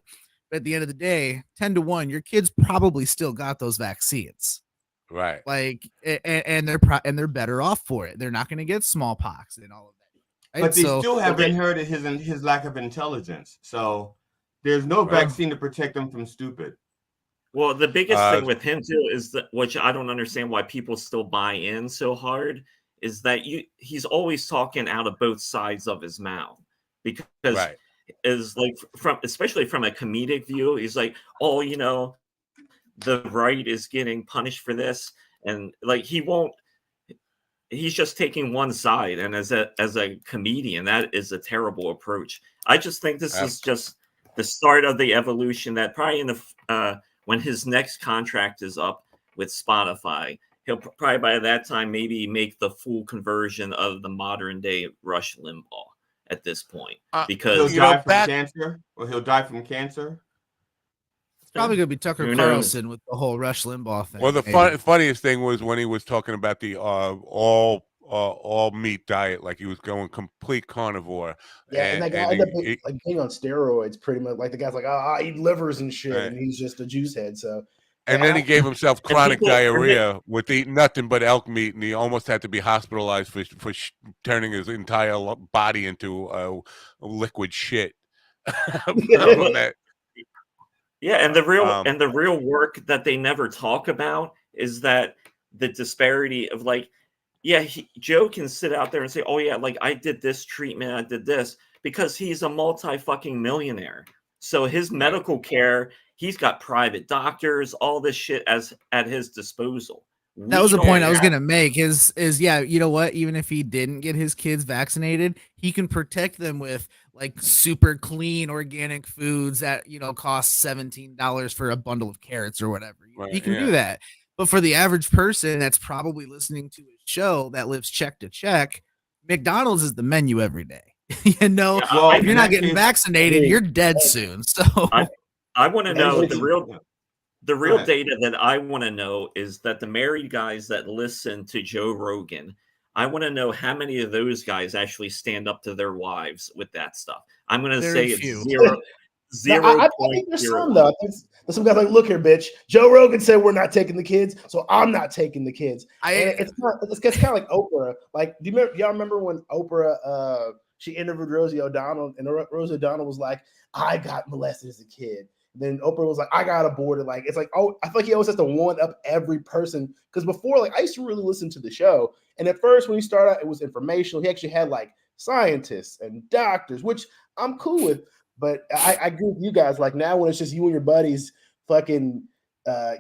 but at the end of the day, 10-1, your kids probably still got those vaccines, right? Like, and they're better off for it. They're not going to get smallpox and all of that. Right? But they still have inherited his lack of intelligence. So there's no vaccine to protect them from stupid. Well, the biggest thing with him too is that, which I don't understand why people still buy in so hard, is that he's always talking out of both sides of his mouth because is like especially from a comedic view, he's like, oh, the right is getting punished for this, and like he's just taking one side, and as a comedian, that is a terrible approach. I just think this is just the start of the evolution that probably in the when his next contract is up with Spotify, he'll probably by that time maybe make the full conversion of the modern day Rush Limbaugh at this point. Because he'll die from cancer, or he'll die from cancer. It's probably going to be Tucker Carlson with the whole Rush Limbaugh thing. Well, the funniest thing was when he was talking about the all meat diet, like he was going complete carnivore. Yeah, and that guy ended up being on steroids pretty much. Like the guy's like, I eat livers and shit, and he's just a juice head. So And then he gave himself chronic diarrhea with eating nothing but elk meat, and he almost had to be hospitalized for turning his entire body into liquid shit. From that. Yeah, and the real work that they never talk about is that the disparity of like, yeah, Joe can sit out there and say, "Oh yeah, like I did this treatment, I did this," because he's a multi-fucking millionaire. So his medical care, he's got private doctors, all this shit at his disposal. That was the point I was gonna make. Is yeah, you know what? Even if he didn't get his kids vaccinated, he can protect them with like super clean organic foods that cost $17 for a bundle of carrots or whatever. He can do that. But for the average person that's probably listening to his show that lives check to check, McDonald's is the menu every day. If you're not getting vaccinated, you're dead soon. So I want to know the real data that I want to know is that the married guys that listen to Joe Rogan, I want to know how many of those guys actually stand up to their wives with that stuff. I'm going to say it's zero. I think there's some though. I think some guys like, look here, bitch. Joe Rogan said we're not taking the kids, so I'm not taking the kids. It's kind of like Oprah. Like, y'all remember when Oprah she interviewed Rosie O'Donnell, and Rosie O'Donnell was like, I got molested as a kid. Then Oprah was like, I got aborted. Like, it's like, oh, I feel like he always has to one up every person. Because before, like, I used to really listen to the show. And at first, when he started out, it was informational. He actually had like scientists and doctors, which I'm cool with. But I agree with you guys. Like, now when it's just you and your buddies fucking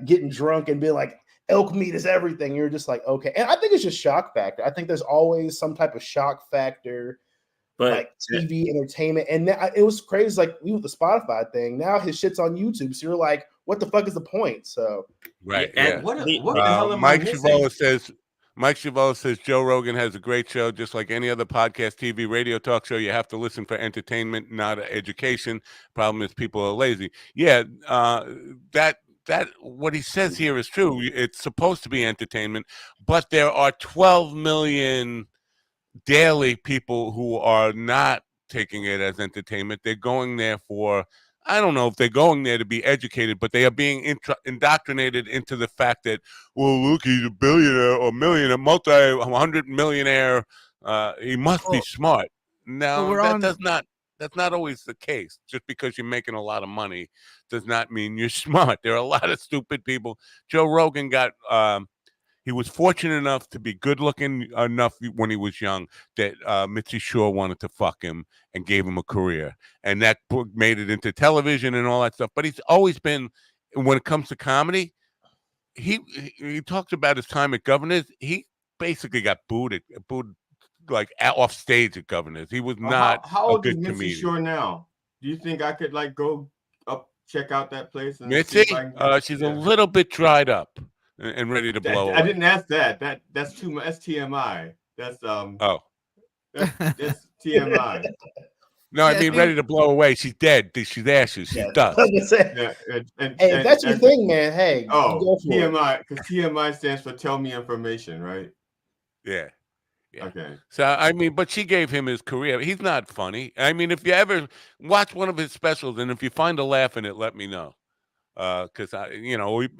getting drunk and being like, elk meat is everything, you're just like, okay. And I think it's just shock factor. I think there's always some type of shock factor. But like TV entertainment, and it was crazy. Like we with the Spotify thing, now his shit's on YouTube. So you're like, what the fuck is the point? So And what the hell am Mike I missing? Mike Chavola says Joe Rogan has a great show, just like any other podcast, TV, radio, talk show. You have to listen for entertainment, not education. Problem is, people are lazy. Yeah, that what he says here is true. It's supposed to be entertainment, but there are 12 million daily people who are not taking it as entertainment. They're going there for, I don't know if they're going there to be educated, but they are being indoctrinated into the fact that, well, look, he's a billionaire or millionaire, multi-hundred millionaire. He must be smart. Now, that's not always the case. Just because you're making a lot of money does not mean you're smart. There are a lot of stupid people. Joe Rogan got he was fortunate enough to be good looking enough when he was young that Mitzi Shore wanted to fuck him and gave him a career. And that made it into television and all that stuff. But he's always been, when it comes to comedy, he talks about his time at Governors. He basically got booed like off stage at Governors. He was not how a old good is Mitzi comedian. Shore now? Do you think I could like go up, check out that place? And Mitzi, she's a little bit dried up and ready to blow away. I didn't ask that. That's too much. That's TMI. That's that's TMI. No, I mean ready to blow away. She's dead. She's ashes. She's dust. Hey, if that's your thing, man. Hey, go for TMI, because TMI stands for tell me information, right? Yeah. Okay. So I mean, but she gave him his career. He's not funny. I mean, if you ever watch one of his specials, and if you find a laugh in it, let me know. Because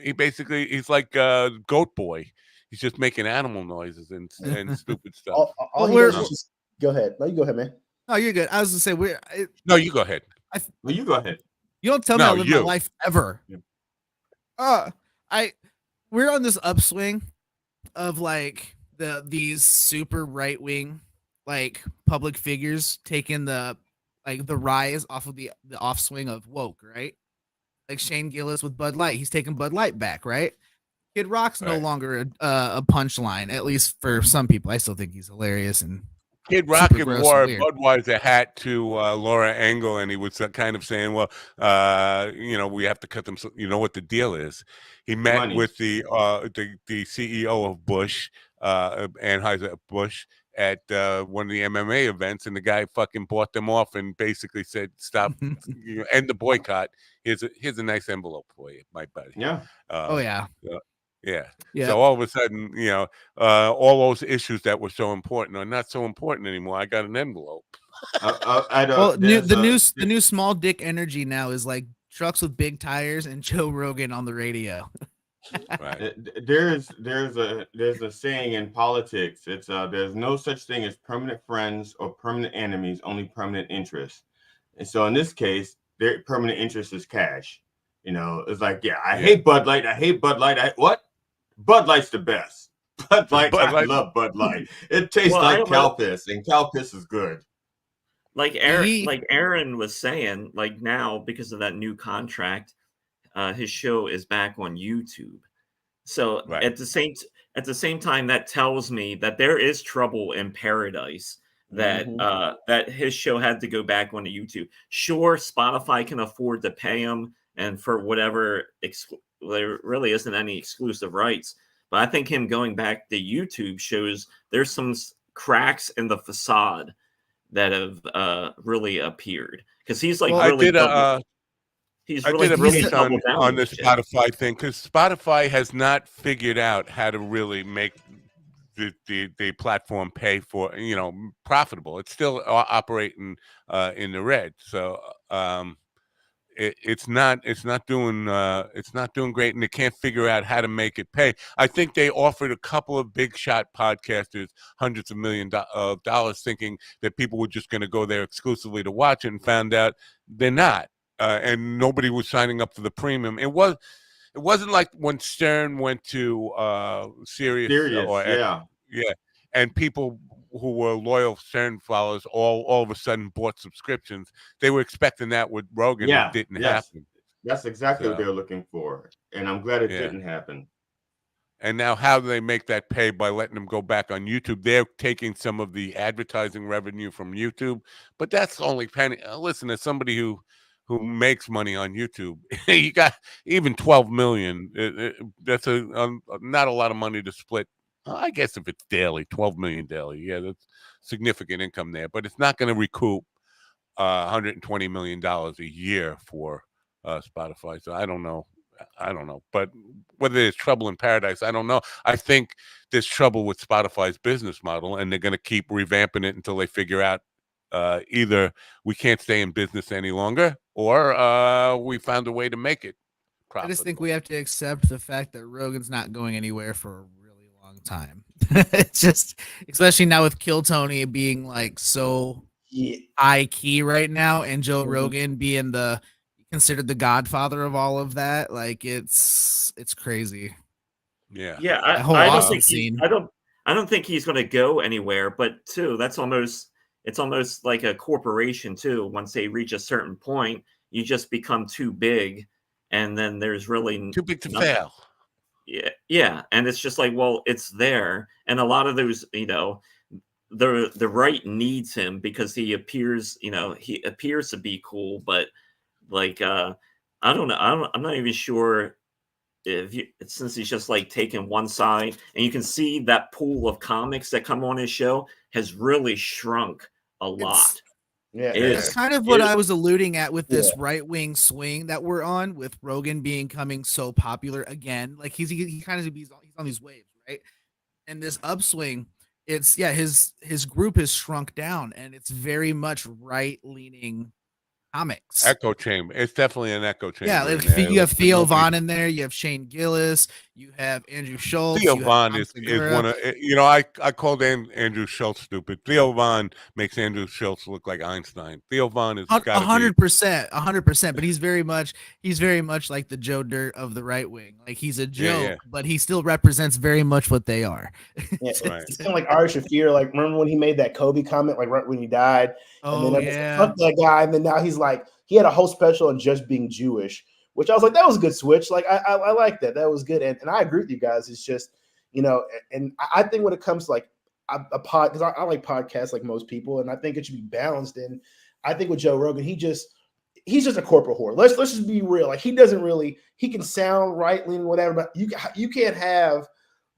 he basically he's like Goat Boy. He's just making animal noises and stupid stuff. Go ahead. No, you go ahead, man. No, you're good. I was gonna say No, you go ahead. You go ahead. You don't tell me I live my life ever. We're on this upswing of like these super right wing like public figures taking the rise off of the offswing of woke, right? Like Shane Gillis with Bud Light. He's taking Bud Light back, right? Kid Rock's no longer a punchline, at least for some people. I still think he's hilarious. And Kid Rock wore a Budweiser hat to Laura Engel, and he was kind of saying, well, we have to cut them. You know what the deal is? He met with the CEO of Bush, Anheuser-Busch, at one of the MMA events, and the guy fucking bought them off and basically said, stop, end the boycott. Here's a nice envelope for you, my buddy. Yeah. Yeah. So all of a sudden, all those issues that were so important are not so important anymore. I got an envelope. The new small dick energy now is like trucks with big tires and Joe Rogan on the radio. Right. There's a saying in politics. It's there's no such thing as permanent friends or permanent enemies, only permanent interests. And so in this case, their permanent interest is cash. You know, it's like, yeah, I hate Bud Light. I hate Bud Light. What? Bud Light's the best. Bud Light, Bud I Light. love Bud Light. It tastes Well, I like almost, cow piss, and cow piss is good. like Aaron was saying, like now because of that new contract, his show is back on YouTube. So Right. at the same time, that tells me that there is trouble in paradise. That that his show had to go back onto YouTube. Sure, Spotify can afford to pay him, and for whatever there really isn't any exclusive rights. But I think him going back to YouTube shows there's some cracks in the facade that have really appeared, because he's like I really did he's I really did a really piece doubled down on the this shit. Spotify thing because Spotify has not figured out how to really make the platform pay for profitable. It's still operating in the red. So it's not doing great, and they can't figure out how to make it pay. I think they offered a couple of big shot podcasters hundreds of millions of dollars, thinking that people were just going to go there exclusively to watch it, and found out they're not. And nobody was signing up for the premium. It wasn't like when Stern went to Sirius or yeah. and people who were loyal Stern followers all of a sudden bought subscriptions. They were expecting that with Rogan. Yeah, It didn't yes. happen. That's exactly what So, they're looking for, and I'm glad it yeah. didn't happen. And now how do they make that pay? By letting them go back on YouTube. They're taking some of the advertising revenue from YouTube, but that's only penny. Listen, as somebody who makes money on YouTube, you got even 12 million. That's not a lot of money to split. I guess if it's daily, 12 million daily, yeah, that's significant income there. But it's not going to recoup $120 million a year for Spotify. So I don't know. But whether there's trouble in paradise, I don't know. I think there's trouble with Spotify's business model, and they're going to keep revamping it until they figure out either we can't stay in business any longer, or we found a way to make it profitable. I just think we have to accept the fact that Rogan's not going anywhere for a really long time. It's just, especially now with Kill Tony being like so high key right now, and Joe Rogan being considered the godfather of all of that. Like it's crazy. Yeah. I don't think he's going to go anywhere. But too, it's almost like a corporation too. Once they reach a certain point, you just become too big, and then there's really too big to fail. Yeah, and it's just like, well, it's there, and a lot of those, the right needs him because he appears to be cool, but like I don't know, I'm not even sure since he's just like taking one side, and you can see that pool of comics that come on his show has really shrunk a lot. It's kind of what I was alluding at with this right-wing swing that we're on, with Rogan becoming so popular again. Like he's on these waves, right? And this upswing, his group has shrunk down, and it's very much right-leaning comics. Echo chamber. It's definitely an echo chamber. Yeah, you have Theo Von in there. You have Shane Gillis. You have Andrew Schultz. Theo Von is one of, I called Andrew Schultz stupid. Theo Von makes Andrew Schultz look like Einstein. Theo Von is 100%, but he's very much like the Joe Dirt of the right wing. Like he's a joke, but he still represents very much what they are. It's kind of like Ari Shaffir. Like, remember when he made that Kobe comment, like right when he died? Oh, and then fuck that guy, and then now he's like, he had a whole special on just being Jewish, which I was like, that was a good switch. Like I like that. That was good. And I agree with you guys. It's just, and I think when it comes to like a pod, because I like podcasts like most people, and I think it should be balanced. And I think with Joe Rogan, he's just a corporate whore. Let's just be real. Like he can sound right leaning, whatever, but you can't have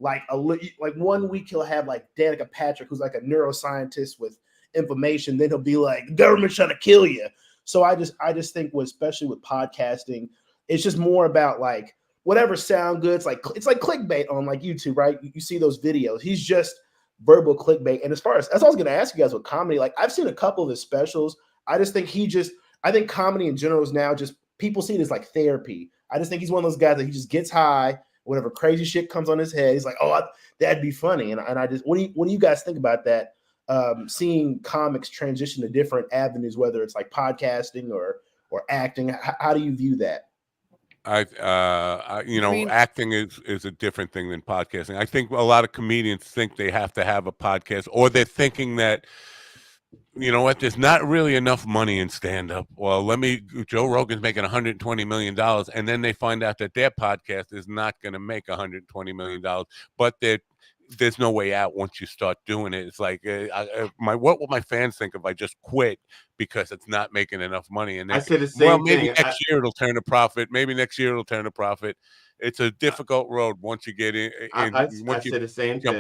like 1 week he'll have like Danica Patrick, who's like a neuroscientist with information. Then he'll be like, the government's trying to kill you. So I just think, especially with podcasting, it's just more about like whatever sound good. It's like clickbait on like YouTube, right? You see those videos. He's just verbal clickbait. And as far as that's what I was going to ask you guys with comedy, like I've seen a couple of his specials. I just think I think comedy in general is now just people see it as like therapy. I just think he's one of those guys that he just gets high whatever crazy shit comes on his head. He's like, oh, that'd be funny. And I just, what do you guys think about that? Seeing comics transition to different avenues, whether it's like podcasting or acting. How do you view that? Acting is a different thing than podcasting. I think a lot of comedians think they have to have a podcast, or they're thinking that, you know what, there's not really enough money in stand-up. Well, Joe Rogan's making $120 million, and then they find out that their podcast is not going to make $120 million, but there's no way out once you start doing it. It's like, what will my fans think if I just quit because it's not making enough money? And I say the same thing. Maybe next year it'll turn a profit. Maybe next year it'll turn a profit. It's a difficult road once you get in. I say the same thing.